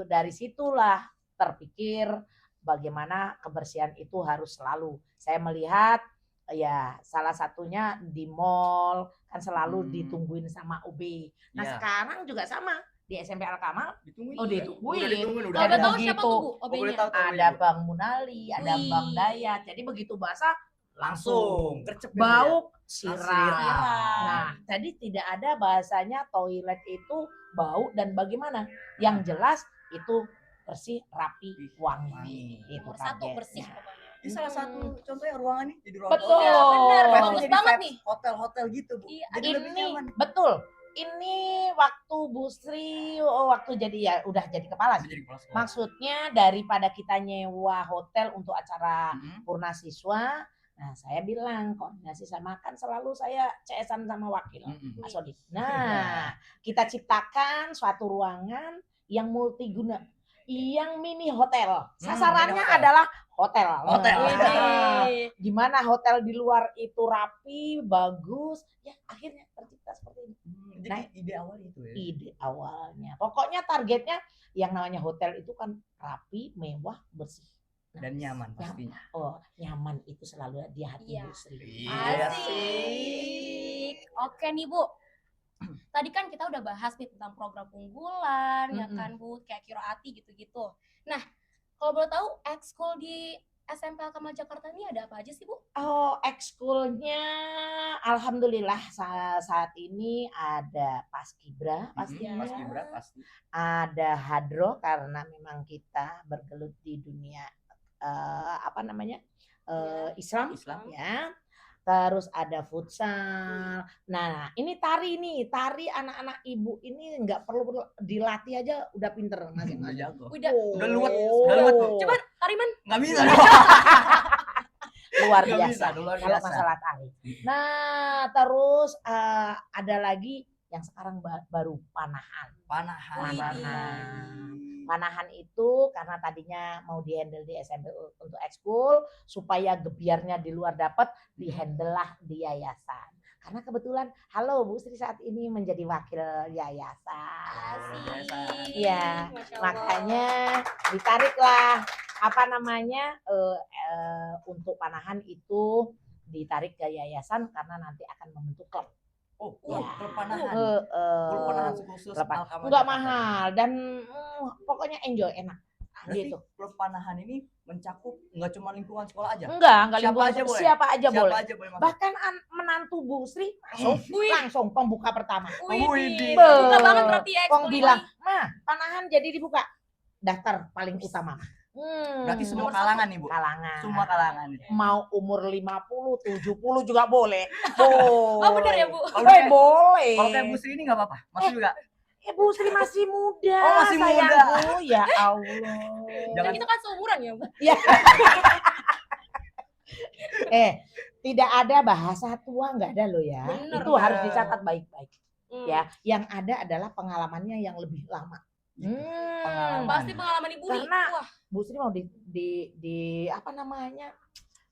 Speaker 3: dari situlah terpikir bagaimana kebersihan itu harus selalu. Saya melihat ya salah satunya di mall kan selalu ditungguin sama UB. Nah,
Speaker 4: Iya.
Speaker 3: sekarang juga sama di SMP Al Kamal
Speaker 4: Ditungguin.
Speaker 3: Oh,
Speaker 4: juga.
Speaker 3: ditungguin.
Speaker 4: Udah ditungguin udah.
Speaker 2: Kalau
Speaker 3: Ada
Speaker 2: boleh tahu
Speaker 3: begitu.
Speaker 2: siapa tuh Bu
Speaker 4: Oh, boleh
Speaker 2: OB-nya?
Speaker 4: tahu tuh
Speaker 3: ada
Speaker 4: OB-nya.
Speaker 3: Bang Munali, ada
Speaker 2: Wih.
Speaker 3: Bang Dayat. Jadi begitu basah
Speaker 4: Langsung gercep ya,
Speaker 3: bau
Speaker 4: siram.
Speaker 3: siram. Nah, jadi tidak ada bahasanya toilet itu bau dan bagaimana. Yang jelas itu bersih, rapi, wangi.
Speaker 4: Wangi.
Speaker 3: Itu
Speaker 2: Nomor satu
Speaker 3: targetnya.
Speaker 2: bersih pokoknya.
Speaker 4: Ini salah satu contohnya ruangan nih jadi ruangan
Speaker 3: Betul.
Speaker 2: Iya benar,
Speaker 3: Vibes-nya
Speaker 2: bagus
Speaker 4: jadi
Speaker 2: banget
Speaker 4: vibes
Speaker 2: nih.
Speaker 4: hotel-hotel gitu, Bu.
Speaker 2: Iya,
Speaker 4: Jadi lebih
Speaker 3: Ini
Speaker 4: nyaman.
Speaker 3: betul. Ini waktu Bu Sri waktu jadi ya udah jadi kepala
Speaker 4: Udah
Speaker 3: sih.
Speaker 4: jadi kepala sekolah.
Speaker 3: Maksudnya daripada kita nyewa hotel untuk acara
Speaker 4: Hmm.
Speaker 3: purna siswa, nah saya bilang koordinasi sama kan selalu saya CS-an sama wakil
Speaker 4: Hmm.
Speaker 3: Pak Sodik. Nah, kita ciptakan suatu ruangan yang multiguna, yang mini hotel. Sasarannya
Speaker 4: mini hotel.
Speaker 3: adalah hotel.
Speaker 4: Hotel.
Speaker 3: Nah,
Speaker 2: Widih.
Speaker 3: gimana hotel di luar itu rapi, bagus, ya akhirnya tercipta seperti ini.
Speaker 4: Jadi
Speaker 3: Nah,
Speaker 4: ide awalnya itu ya.
Speaker 3: Ide awalnya. Pokoknya targetnya yang namanya hotel itu kan rapi, mewah, bersih. Nah,
Speaker 4: Dan nyaman pastinya.
Speaker 3: Oh, nyaman itu selalu di hati
Speaker 2: Iya.
Speaker 3: Bu Sri.
Speaker 4: Iya
Speaker 2: Asik. Oke nih Bu. Tadi kan kita udah bahas nih tentang program unggulan, ya
Speaker 3: Mm-mm.
Speaker 2: kan Bu, kayak Kiroati gitu-gitu. Nah, kalau boleh tahu ekskul di SMP Al Kamal Jakarta ini ada apa aja sih Bu?
Speaker 3: Oh, ekskulnya alhamdulillah saat ini ada Paskibra pastinya.
Speaker 4: Mas Gibran pasti.
Speaker 3: Ada Hadro karena memang kita bergelut di dunia apa namanya? Islam
Speaker 4: Islam.
Speaker 3: ya. Terus ada futsal. Nah, ini tari nih, tari anak-anak ibu ini nggak perlu dilatih aja udah pinter
Speaker 4: Udah
Speaker 3: masing-masing.
Speaker 4: jago.
Speaker 2: Udah.
Speaker 4: Udah luwet,
Speaker 3: Oh.
Speaker 4: udah luwet, Bu.
Speaker 2: Coba Tariman.
Speaker 4: Nggak bisa.
Speaker 3: Luar
Speaker 4: Nggak
Speaker 3: biasa
Speaker 4: bisa, luar
Speaker 3: kalau
Speaker 4: biasa.
Speaker 3: masalah tari. Nah, terus ada lagi yang sekarang baru panahan.
Speaker 4: Panahan.
Speaker 3: Panahan. Panahan itu karena tadinya mau dihandle di SMP untuk ekskul supaya gebiarnya di luar dapat, dihandle lah di yayasan. Karena kebetulan halo Bu Sri saat ini menjadi wakil yayasan.
Speaker 2: Asik.
Speaker 3: Iya,
Speaker 2: Masya Allah.
Speaker 3: Makanya ditariklah apa namanya untuk panahan itu ditarik ke yayasan karena nanti akan membentuk klub.
Speaker 4: Oh,
Speaker 3: Ya.
Speaker 4: klub panahan.
Speaker 3: Eh,
Speaker 4: Klub panahan khusus
Speaker 3: klub
Speaker 4: Al Kamal
Speaker 3: Enggak
Speaker 4: Jakarta.
Speaker 3: mahal dan pokoknya enjoy enak
Speaker 4: Berarti
Speaker 3: gitu.
Speaker 4: klub panahan ini mencakup nggak cuma lingkungan sekolah aja.
Speaker 3: Enggak
Speaker 4: Siapa
Speaker 3: lingkungan
Speaker 4: aja boleh?
Speaker 3: siapa aja
Speaker 4: Siapa
Speaker 3: boleh.
Speaker 4: aja boleh masuk.
Speaker 3: Bahkan menantu Bu Sri
Speaker 2: Wih.
Speaker 3: langsung pembuka pertama.
Speaker 2: Widih.
Speaker 3: Be-
Speaker 2: Suka banget berarti ya
Speaker 3: Kong
Speaker 2: ekskul
Speaker 3: bilang,
Speaker 2: ini.
Speaker 3: "Mah, panahan jadi dibuka." Daftar paling utama.
Speaker 4: Berarti semua
Speaker 2: Nomor
Speaker 4: kalangan nih, Bu.
Speaker 3: kalangan.
Speaker 4: Semua kalangan.
Speaker 3: Mau umur 50, 70 juga boleh. Boleh.
Speaker 2: Oh bener ya Bu?
Speaker 3: Boleh.
Speaker 4: Kalau kayak Bu Sri ini nggak apa-apa. Masih juga.
Speaker 3: Bu Sri masih muda.
Speaker 4: Oh, masih muda.
Speaker 3: sayangku. Ya Allah.
Speaker 2: Dan
Speaker 4: Jangan-
Speaker 2: kita kan seumuran ya Bu?
Speaker 3: Ya. Tidak ada bahasa tua nggak ada loh ya.
Speaker 2: Bener,
Speaker 3: Itu harus
Speaker 4: bener.
Speaker 3: dicatat baik-baik.
Speaker 2: Hmm.
Speaker 3: Ya, yang ada adalah pengalamannya yang lebih lama.
Speaker 4: Pengalaman.
Speaker 2: Pasti pengalaman Ibu nih.
Speaker 3: Karena-
Speaker 2: Wah,
Speaker 3: Bu Sri mau di apa namanya?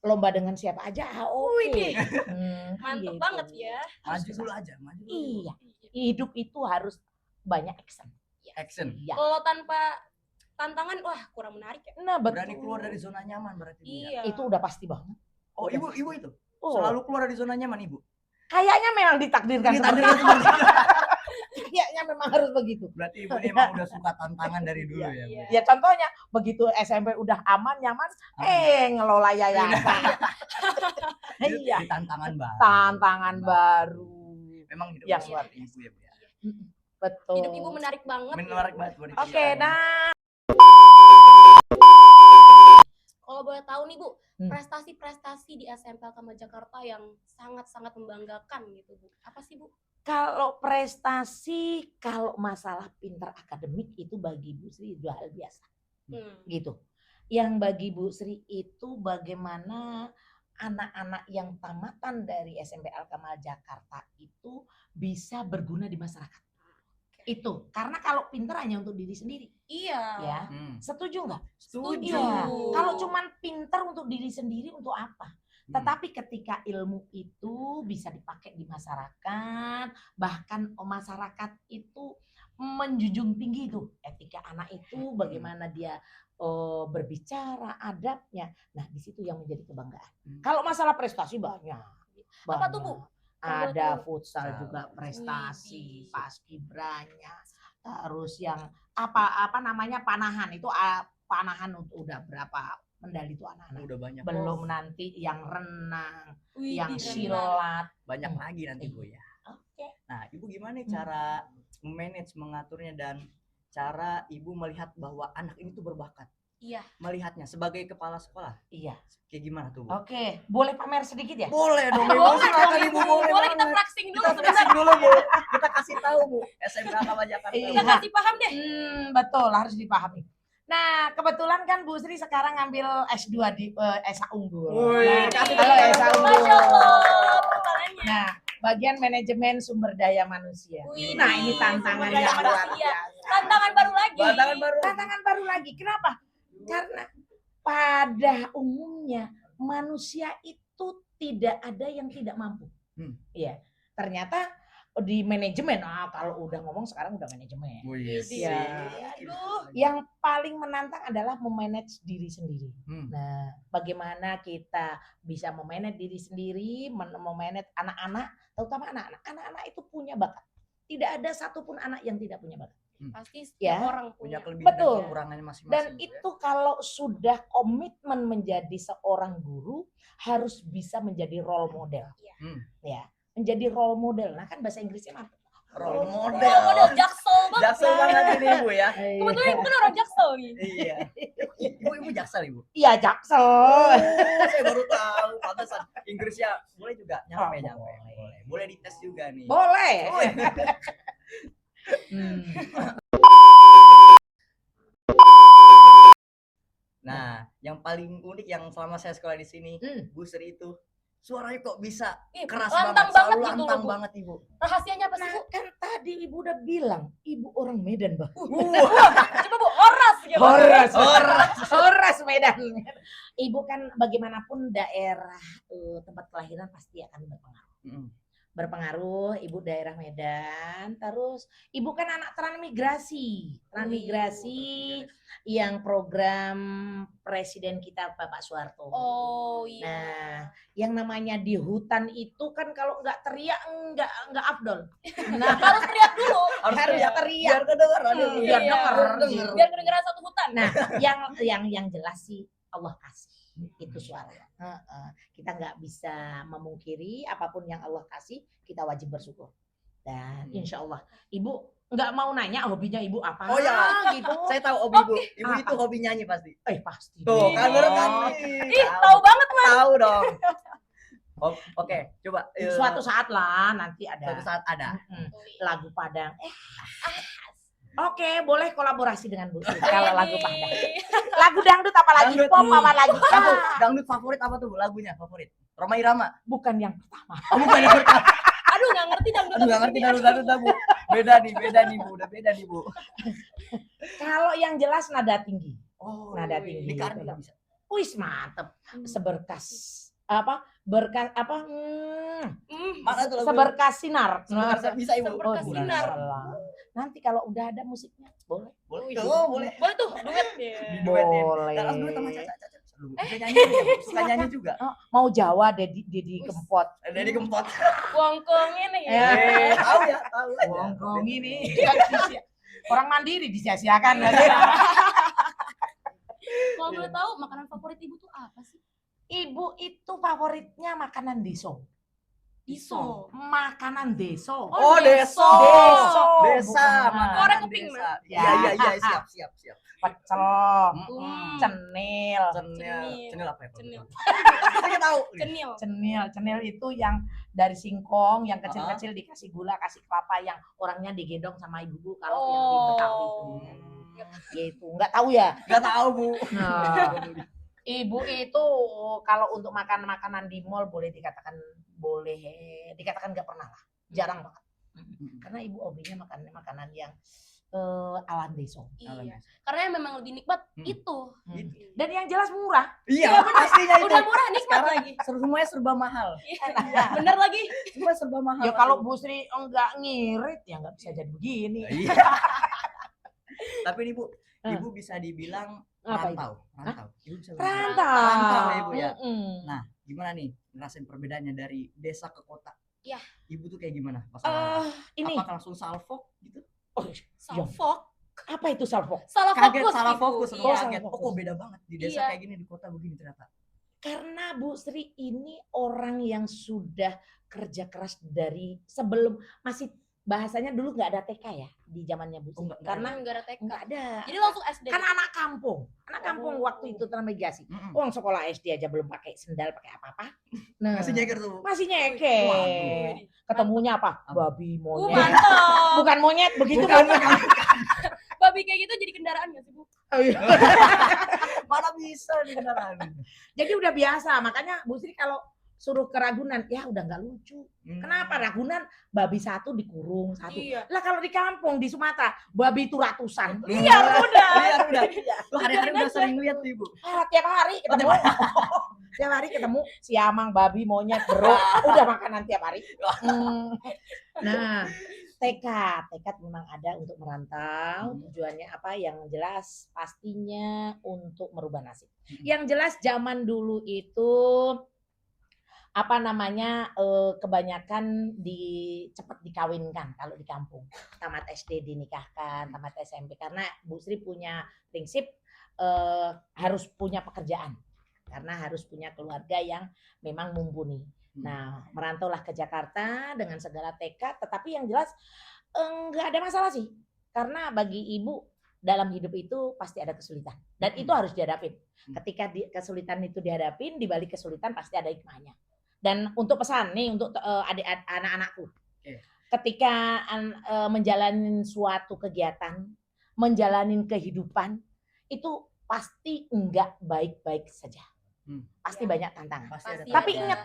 Speaker 3: Lomba dengan siapa aja. Oke.
Speaker 2: Widih.
Speaker 3: Gitu.
Speaker 2: mantep banget ya.
Speaker 4: Maju dulu aja, maju dulu.
Speaker 3: Iya. Hidup itu harus banyak action.
Speaker 4: Action.
Speaker 3: Iya.
Speaker 2: Kalau tanpa tantangan, wah kurang menarik ya.
Speaker 3: Nah, betul.
Speaker 4: Berani keluar dari zona nyaman berarti. Bu, ya?
Speaker 2: Iya.
Speaker 3: Itu udah pasti banget.
Speaker 4: Oh, ibu itu.
Speaker 3: Oh,
Speaker 4: Selalu keluar dari zona nyaman, Ibu.
Speaker 3: kayaknya memang ditakdirkan
Speaker 4: Ini
Speaker 3: seperti
Speaker 4: tadi
Speaker 3: itu. Kayaknya memang harus begitu.
Speaker 4: Berarti ibu ini emang udah suka tantangan dari dulu ya, Bu?
Speaker 3: Ya contohnya begitu SMP udah aman nyaman, ngelola yayasan.
Speaker 4: Itu
Speaker 3: Iya,
Speaker 4: jadi tantangan baru.
Speaker 3: tantangan baru.
Speaker 4: Memang hidup
Speaker 3: Yang
Speaker 4: luar
Speaker 3: luar
Speaker 4: ibu ya, Bu ya.
Speaker 3: Betul.
Speaker 2: Hidup ibu menarik banget.
Speaker 4: Menarik banget Bu.
Speaker 3: Oke, nah.
Speaker 2: Kalau boleh tahu nih Bu,
Speaker 3: Hmm.
Speaker 2: prestasi-prestasi di SMP Alkama Jakarta yang sangat-sangat membanggakan gitu Bu. Apa sih Bu?
Speaker 3: Kalau prestasi, kalau masalah pintar akademik itu bagi Bu Sri itu hal biasa. Gitu. Yang bagi Bu Sri itu bagaimana anak-anak yang tamatan dari SMP Al-Kamal Jakarta itu bisa berguna di masyarakat. Itu karena kalau pintar hanya untuk diri sendiri,
Speaker 2: Iya.
Speaker 3: ya. Setuju nggak?
Speaker 2: Setuju.
Speaker 3: Iya. Kalau cuman pintar untuk diri sendiri untuk apa? Tetapi ketika ilmu itu bisa dipakai di masyarakat, bahkan masyarakat itu menjunjung tinggi itu etika anak itu, bagaimana dia berbicara, adabnya. Nah, di situ yang menjadi kebanggaan. Kalau masalah prestasi banyak.
Speaker 2: Apa tuh, Bu?
Speaker 3: Ada futsal juga
Speaker 2: Widih.
Speaker 3: prestasi, paskibranya. Terus yang apa namanya panahan itu panahan udah berapa medali itu anak-anak.
Speaker 4: Udah banyak.
Speaker 3: Belum nanti yang renang,
Speaker 2: Widih,
Speaker 3: yang
Speaker 2: renang.
Speaker 3: silat.
Speaker 4: Banyak lagi nanti Bu ya.
Speaker 3: Oke.
Speaker 4: Nah, Ibu gimana nih cara manage mengaturnya dan cara Ibu melihat bahwa anak ini tuh berbakat?
Speaker 2: Iya.
Speaker 4: Melihatnya sebagai kepala sekolah.
Speaker 3: Iya.
Speaker 4: Kayak gimana tuh, Bu?
Speaker 3: Oke, boleh pamer sedikit ya?
Speaker 4: Boleh dong, Ibu.
Speaker 2: Boleh
Speaker 4: Silakan,
Speaker 2: dong,
Speaker 4: Ibu.
Speaker 2: Ibu. Boleh kita
Speaker 4: banget.
Speaker 2: praksing dulu
Speaker 4: Kita
Speaker 2: sebentar.
Speaker 4: kasih dulu, Bu. Kita kasih tahu, Bu. SMK Alkama Jakarta.
Speaker 3: Iya.
Speaker 2: Kita kasih paham deh.
Speaker 3: Betul, harus dipahami. Nah, kebetulan kan Bu Sri sekarang ngambil S2 di SA Unggul.
Speaker 4: Wih,
Speaker 3: Nah,
Speaker 4: kasih
Speaker 3: kalau
Speaker 4: tahu.
Speaker 3: SA Unggul.
Speaker 2: Masya Allah. Pertamanya.
Speaker 3: Nah, bagian manajemen sumber daya manusia.
Speaker 2: Wih,
Speaker 3: Nah, ini tantangan
Speaker 2: sumber daya
Speaker 3: yang luar
Speaker 2: manusia.
Speaker 3: biasa.
Speaker 2: Tantangan baru lagi.
Speaker 4: Tantangan baru.
Speaker 3: Tantangan baru lagi. Kenapa? Karena pada umumnya manusia itu tidak ada yang tidak mampu. Iya. Ternyata di manajemen, kalau udah ngomong sekarang udah manajemen.
Speaker 4: Wih,
Speaker 3: Iya.
Speaker 2: Aduh.
Speaker 3: Yang paling menantang adalah memanage diri sendiri.
Speaker 4: Hmm.
Speaker 3: Nah, bagaimana kita bisa memanage diri sendiri, memanage anak-anak, terutama anak-anak. Anak-anak itu punya bakat. Tidak ada satupun anak yang tidak punya bakat.
Speaker 2: Pasti
Speaker 3: Ya.
Speaker 2: setiap orang
Speaker 4: Punya
Speaker 2: punya.
Speaker 4: kelebihan
Speaker 3: Betul.
Speaker 4: dan kekurangannya masing-masing.
Speaker 3: Dan
Speaker 4: Bu, ya.
Speaker 3: itu kalau sudah komitmen menjadi seorang guru, harus bisa menjadi role model.
Speaker 4: Hmm.
Speaker 3: Ya, menjadi role model. Nah, kan bahasa Inggrisnya mantap.
Speaker 4: Role model.
Speaker 2: Role model jaksel banget.
Speaker 4: Jaksel banget ini, Bu ya.
Speaker 2: Kebetulan ibu kan orang jaksel nih.
Speaker 4: Iya. Ibu jaksel, Ibu.
Speaker 3: Iya, Jaksel.
Speaker 4: Oh, saya baru tahu. Pantesan Inggrisnya boleh juga nyampe.
Speaker 3: Boleh.
Speaker 4: Boleh dites juga nih.
Speaker 3: Boleh.
Speaker 4: Oh, iya. Nah, yang paling unik yang selama saya sekolah di sini, Bu Sri itu suaranya kok bisa keras
Speaker 2: lantang
Speaker 4: banget, selalu
Speaker 2: banget gitu loh,
Speaker 4: lantang
Speaker 2: Bu.
Speaker 4: banget, Ibu.
Speaker 2: Rahasianya apa sih,
Speaker 3: Nah,
Speaker 2: Bu?
Speaker 3: kan tadi Ibu udah bilang, Ibu orang Medan, Bah.
Speaker 2: Coba Bu, horas gitu.
Speaker 3: Horas Medan. Ibu kan bagaimanapun daerah tempat kelahiran pasti akan berpengaruh. Ibu daerah Medan, terus ibu kan anak transmigrasi yang program presiden kita Bapak Soeharto.
Speaker 2: Oh iya.
Speaker 3: Nah, yang namanya di hutan itu kan kalau nggak teriak nggak afdol. Nah,
Speaker 2: Harus teriak dulu.
Speaker 3: harus teriak.
Speaker 4: Biar kedengeran.
Speaker 3: Biar
Speaker 2: Iya.
Speaker 3: denger.
Speaker 2: Biar kedengeran satu hutan.
Speaker 3: Nah, yang jelas sih Allah kasih itu suara. Kita nggak bisa memungkiri apapun yang Allah kasih, kita wajib bersyukur. Dan insya Allah, Ibu nggak mau nanya hobinya Ibu apa.
Speaker 4: Oh ya,
Speaker 3: gitu.
Speaker 4: saya tahu hobi Ibu. Ibu
Speaker 3: Apa?
Speaker 4: itu hobi nyanyi pasti.
Speaker 3: Pasti.
Speaker 4: Tuh, kan bener kan?
Speaker 2: Ih, tahu banget Mas.
Speaker 4: Tahu dong. Oke, coba.
Speaker 3: Suatu saat lah nanti ada.
Speaker 4: Suatu saat ada.
Speaker 3: Lagu Padang. Oke, boleh kolaborasi dengan Bu Sri kalau lagu Padang. Lagu dangdut apa lagi?
Speaker 4: Dangdut.
Speaker 3: Pop apa lagi?
Speaker 4: Dangdut favorit apa tuh lagunya? Favorit? Roma Irama.
Speaker 3: Bukan yang pertama.
Speaker 4: Oh, bukan yang pertama.
Speaker 2: Aduh, nggak ngerti dangdut.
Speaker 4: Aduh, nggak ngerti dangdut Bu. Beda nih Bu. Udah beda nih Bu.
Speaker 3: Kalau yang jelas nada tinggi.
Speaker 4: Oh,
Speaker 3: Nada tinggi.
Speaker 4: Di Kardi nggak bisa.
Speaker 3: Wis mantep. Seberkas
Speaker 4: Mana tuh lagu?
Speaker 3: seberkas sinar.
Speaker 4: Seberkas bisa Ibu.
Speaker 2: Seberkas
Speaker 3: Oh,
Speaker 2: sinar.
Speaker 3: salah. Nanti kalau udah ada musiknya boleh.
Speaker 4: Boleh. Oh, boleh.
Speaker 2: Boleh tuh, duet ya.
Speaker 4: Diduetin.
Speaker 3: Boleh.
Speaker 4: Kita langsung duet sama Caca. Lu bisa nyanyi juga, Bu? Suka nyanyi juga.
Speaker 3: Mau Jawa Dedi Kempot.
Speaker 4: Dari Kempot.
Speaker 2: Wongkong ini ya.
Speaker 4: Tahu ya, tahu aja.
Speaker 3: Wongkong ini orang mandiri disia-siakan lagi.
Speaker 2: Kalau boleh tahu makanan favorit ibu tuh apa sih?
Speaker 3: Ibu itu favoritnya makanan deso.
Speaker 2: Diso.
Speaker 3: Makanan deso.
Speaker 4: Oh, deso.
Speaker 3: Deso.
Speaker 4: Desa,
Speaker 3: Bukan.
Speaker 4: makanan
Speaker 2: Orang keping,
Speaker 4: desa.
Speaker 3: Mas.
Speaker 4: Iya, siap.
Speaker 3: Pecel,
Speaker 4: Mm-mm.
Speaker 3: cenil.
Speaker 4: Cenil apa ya?
Speaker 2: Cenil.
Speaker 4: Saya tahu.
Speaker 2: Cenil.
Speaker 3: Cenil itu yang dari singkong, yang kecil-kecil dikasih gula, kasih kelapa, yang orangnya digendong sama ibu kalau yang di Betawi itu. Gitu, nggak tahu ya.
Speaker 4: Enggak tahu, Bu.
Speaker 3: Nah, ibu itu kalau untuk makan makanan di mall boleh dikatakan nggak pernah lah, jarang banget. Karena ibu hobinya makan makanan yang ala deso.
Speaker 2: Iya. Karena yang memang lebih nikmat itu.
Speaker 3: Dan yang jelas murah.
Speaker 4: Iya, pastinya itu.
Speaker 2: Udah murah nikmat
Speaker 4: Sekarang
Speaker 2: lagi.
Speaker 4: semuanya serba mahal.
Speaker 2: Bener lagi.
Speaker 4: Semua serba mahal.
Speaker 3: Ya kalau Bu Sri enggak ngirit ya nggak bisa jadi begini.
Speaker 4: Iya. Tapi nih, Bu, Ibu bisa dibilang
Speaker 3: Apa itu?
Speaker 4: rantau. Ibu bisa
Speaker 3: Rantau
Speaker 4: ya, Bu ya.
Speaker 3: Mm-mm.
Speaker 4: Nah, gimana nih ngerasain perbedaannya dari desa ke kota?
Speaker 2: Iya.
Speaker 4: Ibu tuh kayak gimana? Pas
Speaker 3: Ini
Speaker 4: apakah langsung salfok gitu?
Speaker 2: Salfok.
Speaker 3: apa itu salfok?
Speaker 2: Salah
Speaker 4: Kaget,
Speaker 2: fokus.
Speaker 4: salah
Speaker 2: Ibu.
Speaker 4: fokus.
Speaker 2: Iya.
Speaker 3: salah
Speaker 4: Kaget. Oh,
Speaker 3: fokus.
Speaker 4: kok beda banget di desa
Speaker 2: Iya.
Speaker 4: kayak gini, di kota begini ternyata.
Speaker 3: Karena Bu Sri ini orang yang sudah kerja keras dari sebelum masih bahasanya dulu nggak ada TK ya di zamannya Bu Sri.
Speaker 4: Oh, nggak
Speaker 3: Karena
Speaker 2: Enggak ada TK.
Speaker 3: nggak ada.
Speaker 2: Jadi langsung SD.
Speaker 3: Kan anak kampung
Speaker 2: Oh.
Speaker 3: waktu itu transmigrasi.
Speaker 4: Mm-mm.
Speaker 3: Uang sekolah SD aja belum pakai sendal, pakai apa-apa. Nah,
Speaker 4: Masih nyeger tuh.
Speaker 3: masih nyeker.
Speaker 4: Waduh.
Speaker 3: Ketemunya apa?
Speaker 4: Apa?
Speaker 3: Babi monyet.
Speaker 2: Mantap.
Speaker 3: Bukan monyet begitu
Speaker 4: Bukan,
Speaker 3: kan?
Speaker 2: Babi kayak gitu jadi kendaraan gak sih, Bu?
Speaker 4: Mana bisa di kendaraan.
Speaker 3: Jadi udah biasa, makanya Bu Sri kalau suruh ke Ragunan, ya udah nggak lucu.
Speaker 4: Hmm.
Speaker 3: Kenapa Ragunan babi satu dikurung satu?
Speaker 2: Iya.
Speaker 3: Lah kalau di kampung di Sumatera babi itu ratusan.
Speaker 2: Iya, udah.
Speaker 4: Iya, udah. Lu hari-hari udah sering lihat tuh, Ibu.
Speaker 3: Tiap hari ketemu. Tiap hari ketemu siamang, babi, monyet, beruk, udah makanan tiap hari. Nah, tekad memang ada untuk merantau. Tujuannya apa? Yang jelas pastinya untuk merubah nasib. Yang jelas zaman dulu itu kebanyakan cepat dikawinkan kalau di kampung. Tamat SD dinikahkan, tamat SMP, karena Bu Sri punya prinsip harus punya pekerjaan, karena harus punya keluarga yang memang mumpuni. Nah, merantaulah ke Jakarta dengan segala tekad, tetapi yang jelas nggak ada masalah sih, karena bagi ibu dalam hidup itu pasti ada kesulitan, dan itu harus dihadapin. Ketika kesulitan itu dihadapin, di balik kesulitan pasti ada hikmahnya. Dan untuk pesan nih untuk anak-anakku, ketika menjalani suatu kegiatan, menjalani kehidupan, itu pasti enggak baik-baik saja. Pasti banyak tantangan.
Speaker 4: Pasti ada
Speaker 3: Tapi
Speaker 4: tantangan.
Speaker 3: ingat,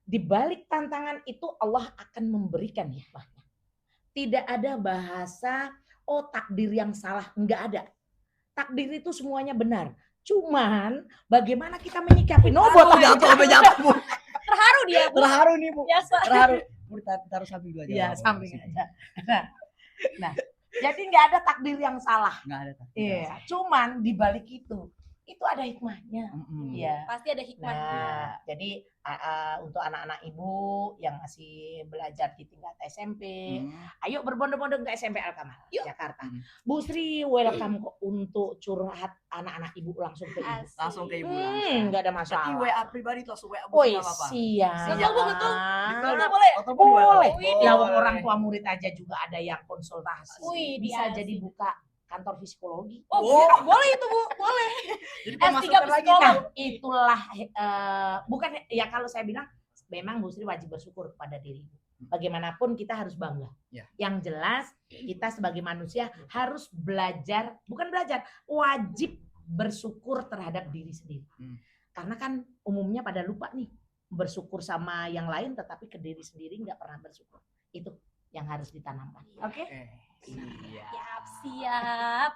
Speaker 3: di balik tantangan itu Allah akan memberikan hikmahnya. Tidak ada bahasa takdir yang salah, enggak ada. Takdir itu semuanya benar. Cuman bagaimana kita menyikapi
Speaker 4: jatuh.
Speaker 2: Terharu dia, Bu.
Speaker 4: Terharu nih, Bu.
Speaker 2: Biasa.
Speaker 4: Terharu. Bu, taruh samping dulu aja.
Speaker 3: Iya, samping aja. Nah, jadi nggak ada takdir yang salah.
Speaker 4: Nggak ada takdir.
Speaker 3: Iya, cuman di balik itu ada hikmahnya. Iya.
Speaker 2: Pasti ada hikmahnya.
Speaker 3: Nah, jadi untuk anak-anak ibu yang masih belajar di tingkat SMP, ayo berbondong-bondong ke SMP Al-Kamal,
Speaker 2: Yuk.
Speaker 3: Jakarta. Bu Sri welcome kok untuk curhat anak-anak ibu langsung ke ibu.
Speaker 2: Asik.
Speaker 4: Langsung ke Ibu.
Speaker 3: Nggak ada
Speaker 4: Berarti
Speaker 3: masalah.
Speaker 4: WA pribadi tuh, langsung WA Bu,
Speaker 3: Woi,
Speaker 4: nggak apa-apa.
Speaker 3: siap.
Speaker 2: Betul, Bu, betul.
Speaker 4: Betul.
Speaker 2: boleh.
Speaker 4: Atau Bu,
Speaker 3: Boleh.
Speaker 2: Wih,
Speaker 3: Ya,
Speaker 4: boleh.
Speaker 3: orang tua murid aja juga ada yang konsultasi.
Speaker 2: Wih,
Speaker 3: Bisa
Speaker 2: dia
Speaker 3: jadi
Speaker 2: asik.
Speaker 3: buka kantor psikologi.
Speaker 2: Oh, boleh itu, Bu. Boleh.
Speaker 4: Jadi
Speaker 2: S3
Speaker 4: pemasukan lagi.
Speaker 2: psikolog.
Speaker 3: Nah, itulah bukan ya, kalau saya bilang memang Bu Sri wajib bersyukur kepada diri ibu. Bagaimanapun kita harus bangga.
Speaker 4: Ya.
Speaker 3: Yang jelas kita sebagai manusia harus wajib bersyukur terhadap diri sendiri. Karena kan umumnya pada lupa nih bersyukur sama yang lain, tetapi ke diri sendiri nggak pernah bersyukur. Itu yang harus ditanamkan. Oke?
Speaker 2: Siap.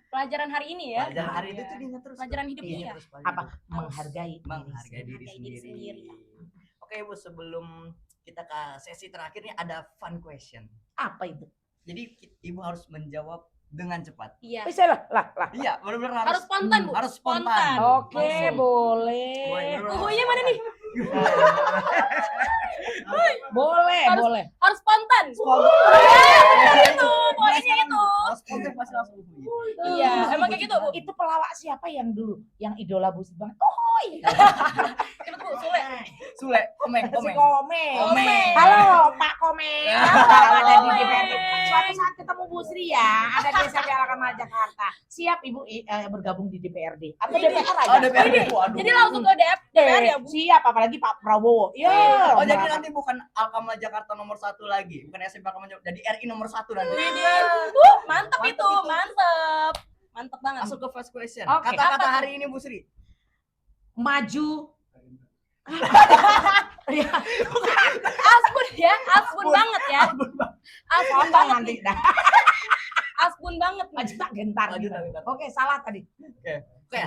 Speaker 2: Pelajaran hari ini ya.
Speaker 4: Pelajaran hari itu tuh diingat terus.
Speaker 2: Pelajaran hidup
Speaker 3: Iya,
Speaker 2: ini ya.
Speaker 4: Terus
Speaker 3: Apa? Menghargai
Speaker 4: menghargai diri
Speaker 2: Menghargai diri
Speaker 4: sendiri.
Speaker 2: sendiri.
Speaker 4: Oke, Bu, sebelum kita ke sesi terakhir nih ada fun question.
Speaker 3: Apa itu?
Speaker 4: Jadi Ibu harus menjawab dengan cepat.
Speaker 2: Iya.
Speaker 3: Bisa lah.
Speaker 4: Iya, benar-benar
Speaker 2: Harus spontan, Bu.
Speaker 4: harus spontan.
Speaker 3: Oke,
Speaker 4: Langsung.
Speaker 3: boleh.
Speaker 2: Uhunya mana nih?
Speaker 3: Boleh.
Speaker 2: Harus spontan. Itu, poinnya itu.
Speaker 4: Harus spontan pasti langsung uhuy.
Speaker 2: Iya, emang kayak gitu, Bu.
Speaker 3: Itu pelawak siapa yang dulu? Yang idola Bu Sri banget? Oh iya.
Speaker 2: Cepet, Bu, Sule.
Speaker 4: Sule, komeng.
Speaker 3: Si Komeng.
Speaker 2: Komeng.
Speaker 3: Halo Pak Komeng.
Speaker 4: Ya.
Speaker 3: Ada di
Speaker 2: Komeng.
Speaker 3: DPRD. Suatu saat ketemu Bu Sri ya, ada di SMP Al-Kamal Jakarta. Siap Ibu bergabung di DPRD atau
Speaker 2: Ini.
Speaker 3: DPR aja?
Speaker 4: Oh, DPRD. Waduh.
Speaker 2: Jadi langsung ke DPR ya, Bu?
Speaker 3: Siap, apalagi Pak Prabowo. Ya.
Speaker 4: Oh, jadi nanti bukan Alkamal Jakarta nomor 1 lagi, bukan SMP Alkamal Jakarta, jadi RI nomor 1 nanti.
Speaker 2: Mantep itu,
Speaker 4: itu.
Speaker 2: mantep. Mantep banget.
Speaker 4: Masuk ke first question.
Speaker 3: Oke.
Speaker 4: Kata-kata
Speaker 2: Apa tuh?
Speaker 4: hari ini Bu Sri.
Speaker 3: Maju.
Speaker 2: Asbun ya, asbun banget ya. Asbun
Speaker 3: Potong
Speaker 2: banget
Speaker 3: nanti
Speaker 2: nih.
Speaker 3: dah.
Speaker 2: Asbun banget nih.
Speaker 3: Maju tak gentar.
Speaker 4: Maju
Speaker 3: gitu.
Speaker 4: tak gentar.
Speaker 3: Oke, salah tadi.
Speaker 4: Oke,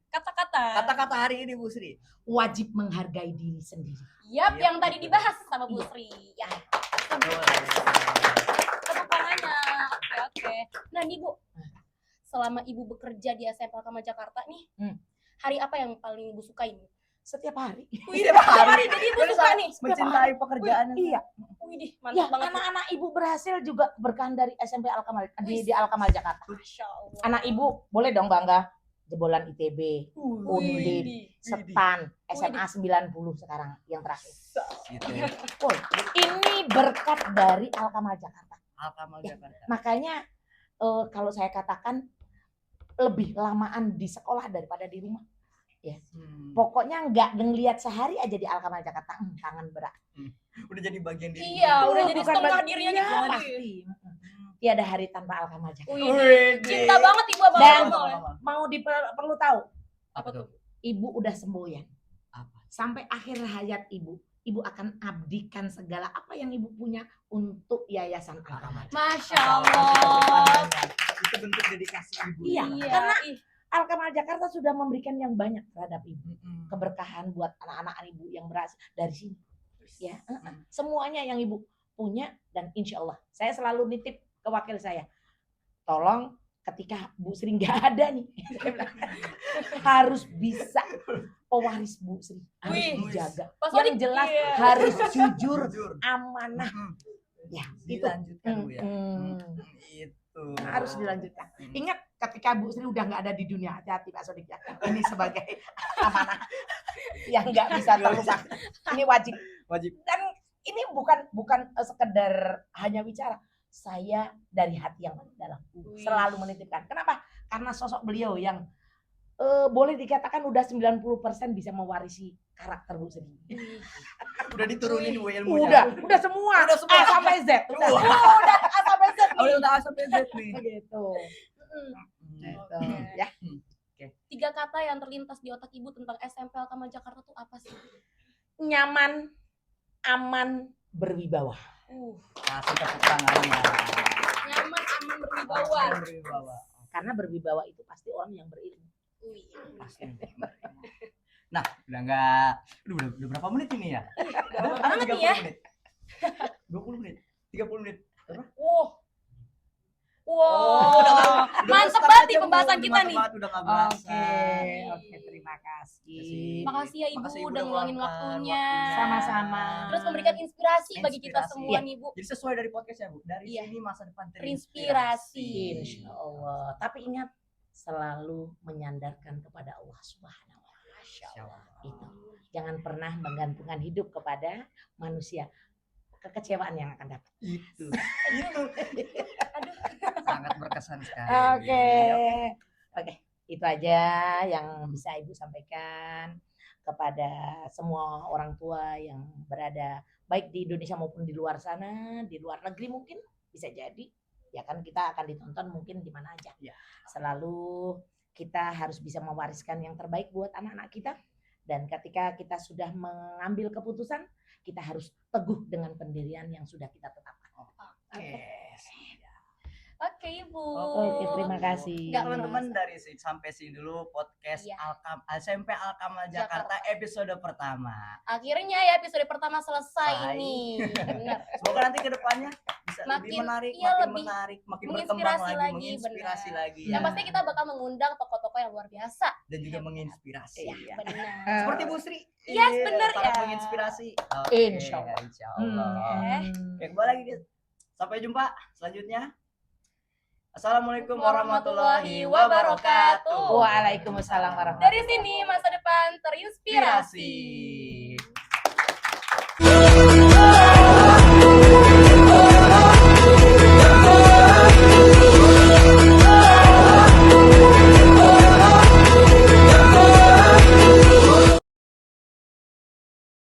Speaker 2: Kata-kata.
Speaker 4: kata-kata hari ini Bu Sri.
Speaker 3: Wajib menghargai diri sendiri.
Speaker 2: Yap,
Speaker 4: Yap.
Speaker 2: yang tadi dibahas sama Bu Sri. Ya, tepuk tangannya. Oke. Nah nih Bu, selama Ibu bekerja di SMP Alkamal Jakarta nih, hari apa yang paling Ibu sukain?
Speaker 3: Setiap hari.
Speaker 2: Wih, setiap hari. Jadi Ibu suka nih.
Speaker 4: Mencintai pekerjaan.
Speaker 3: Iya.
Speaker 2: Wih,
Speaker 3: Ya,
Speaker 2: mantap banget. Bu.
Speaker 3: anak-anak ibu berhasil juga berkahan dari SMP Alkamal di Alkamal Jakarta.
Speaker 2: Masya Allah.
Speaker 3: Anak ibu boleh dong bangga jebolan ITB, Undip,
Speaker 2: Wih,
Speaker 3: Setan, SMA 90 sekarang yang terakhir.
Speaker 4: Gitu.
Speaker 3: Oh, ini berkat dari Alkamal Jakarta.
Speaker 4: Alkamal Jakarta.
Speaker 3: Makanya kalau saya katakan lebih lamaan di sekolah daripada di rumah. Pokoknya nggak ngelihat sehari aja di Alkamal Jakarta, kangen berat.
Speaker 4: Udah jadi bagian diri.
Speaker 2: Iya, udah jadi
Speaker 3: Bukan
Speaker 2: setengah
Speaker 3: bagi-
Speaker 2: dirinya
Speaker 3: iya,
Speaker 2: gitu. Waduh.
Speaker 3: pasti. Tiada hari tanpa Alkamal Jakarta.
Speaker 2: Wih, cinta banget Ibu abang
Speaker 3: Dan-
Speaker 2: Alkamal ya.
Speaker 3: Mau perlu tahu,
Speaker 4: Apa tuh?
Speaker 3: ibu udah semboyan.
Speaker 4: Apa?
Speaker 3: Sampai akhir hayat ibu akan abdikan segala apa yang ibu punya untuk Yayasan Alkamal.
Speaker 2: Masya Allah.
Speaker 4: Itu bentuk dedikasi ibu.
Speaker 3: Iya,
Speaker 2: Iya,
Speaker 3: karena
Speaker 2: ih,
Speaker 3: Alkamal Jakarta sudah memberikan yang banyak terhadap ibu. Keberkahan buat anak-anak ibu yang berhasil dari sini. Ya, semuanya yang ibu punya, dan insya Allah saya selalu nitip ke wakil saya, tolong ketika Bu Sri nggak ada nih, saya bilang, harus bisa pewaris Bu Sri, harus
Speaker 2: Wih.
Speaker 3: dijaga.
Speaker 2: Pas
Speaker 3: Yang
Speaker 2: Odik,
Speaker 3: jelas
Speaker 2: iya.
Speaker 3: harus jujur, amanah. Ya, itu
Speaker 4: Dilanjutkan Bu ya. Itu.
Speaker 3: harus dilanjutkan. Ingat ketika Bu Sri udah nggak ada di dunia, hati-hati Pak Sodik ya. Ini sebagai amanah yang nggak bisa terlupakan. Ini wajib. Dan ini bukan sekedar hanya bicara. Saya dari hati yang dalam
Speaker 2: Wih.
Speaker 3: selalu menitipkan. Kenapa? Karena sosok beliau yang boleh dikatakan udah 90% bisa mewarisi karakter Bu Sri.
Speaker 4: Udah diturunin Bu ilmunya.
Speaker 3: Udah semua.
Speaker 4: Udah semua.
Speaker 3: A sampai Z. Udah.
Speaker 2: udah A sampai Z nih.
Speaker 4: Udah sampai Z nih.
Speaker 3: Gitu. Gitu. Ya.
Speaker 2: 3 kata yang terlintas di otak Ibu tentang SMP Alkamal Jakarta tuh apa sih?
Speaker 3: Nyaman, aman, berwibawa.
Speaker 4: Kasih tepuk tangannya.
Speaker 2: Nyaman, aman, berwibawa.
Speaker 4: Berwibawa.
Speaker 3: Karena berwibawa itu pasti orang yang berilmu.
Speaker 2: Wih.
Speaker 4: Pasti. Nah, udah enggak. Udah berapa menit ini ya?
Speaker 2: Lama banget nih ya.
Speaker 4: 20 menit. 30 menit.
Speaker 2: Wow.
Speaker 4: Udah
Speaker 2: Mantep banget nih pembahasan kita nih.
Speaker 4: Udah enggak berasa.
Speaker 3: Oke, terima kasih.
Speaker 2: Makasih ya Ibu
Speaker 4: Makasih, Ibu,
Speaker 2: udah ngeluangin
Speaker 4: meluangkan
Speaker 2: waktunya.
Speaker 3: Sama-sama.
Speaker 2: Terus memberikan inspirasi bagi kita
Speaker 4: Inspirasi.
Speaker 2: semua
Speaker 3: Iya.
Speaker 2: nih Bu.
Speaker 4: Jadi sesuai dari podcast ya Bu. Dari
Speaker 2: Iya.
Speaker 4: sini masa depan
Speaker 2: Terinspirasi.
Speaker 3: Insya Allah. Tapi ingat, selalu menyandarkan kepada Allah Subhanahu wa Ta'ala.
Speaker 4: Masya Allah.
Speaker 3: Itu. Jangan pernah menggantungkan hidup kepada manusia. Kekecewaan yang akan dapat.
Speaker 4: Itu. Sangat berkesan sekali.
Speaker 3: Oke. Oke, itu aja yang bisa Ibu sampaikan kepada semua orang tua yang berada baik di Indonesia maupun di luar sana, di luar negeri mungkin bisa jadi. Ya kan kita akan ditonton mungkin di mana aja.
Speaker 4: Ya.
Speaker 3: Selalu kita harus bisa mewariskan yang terbaik buat anak-anak kita. Dan ketika kita sudah mengambil keputusan, kita harus teguh dengan pendirian yang sudah kita tetapkan.
Speaker 2: Oke Ibu.
Speaker 3: Oke, terima kasih.
Speaker 2: Nggak
Speaker 4: Teman-teman dari sampai sini dulu podcast
Speaker 2: Iya.
Speaker 4: SMP Alkamal Jakarta episode pertama.
Speaker 2: Akhirnya ya episode pertama selesai
Speaker 4: Selesai.
Speaker 2: ini. Benar.
Speaker 4: Semoga nanti ke depannya bisa bisa lebih
Speaker 2: Makin-
Speaker 4: menarik,
Speaker 2: iya,
Speaker 4: makin
Speaker 2: lebih
Speaker 4: menarik, makin
Speaker 2: menginspirasi
Speaker 4: berkembang lagi,
Speaker 2: lagi,
Speaker 4: menginspirasi
Speaker 2: benar.
Speaker 4: lagi.
Speaker 2: Yang
Speaker 3: Ya.
Speaker 2: pasti kita bakal mengundang tokoh-tokoh yang luar biasa.
Speaker 4: Dan juga
Speaker 2: Hebat.
Speaker 4: menginspirasi.
Speaker 2: Iya, benar.
Speaker 4: Seperti Bu Sri.
Speaker 2: Yes,
Speaker 4: Iya,
Speaker 2: bener
Speaker 4: sangat
Speaker 2: ya.
Speaker 4: menginspirasi.
Speaker 3: Insya Allah.
Speaker 4: Insya Allah. Oke, kembali lagi. Dit. Sampai jumpa selanjutnya. Assalamualaikum warahmatullahi wabarakatuh.
Speaker 3: Waalaikumsalam warahmatullahi
Speaker 2: Dari sini masa depan terinspirasi.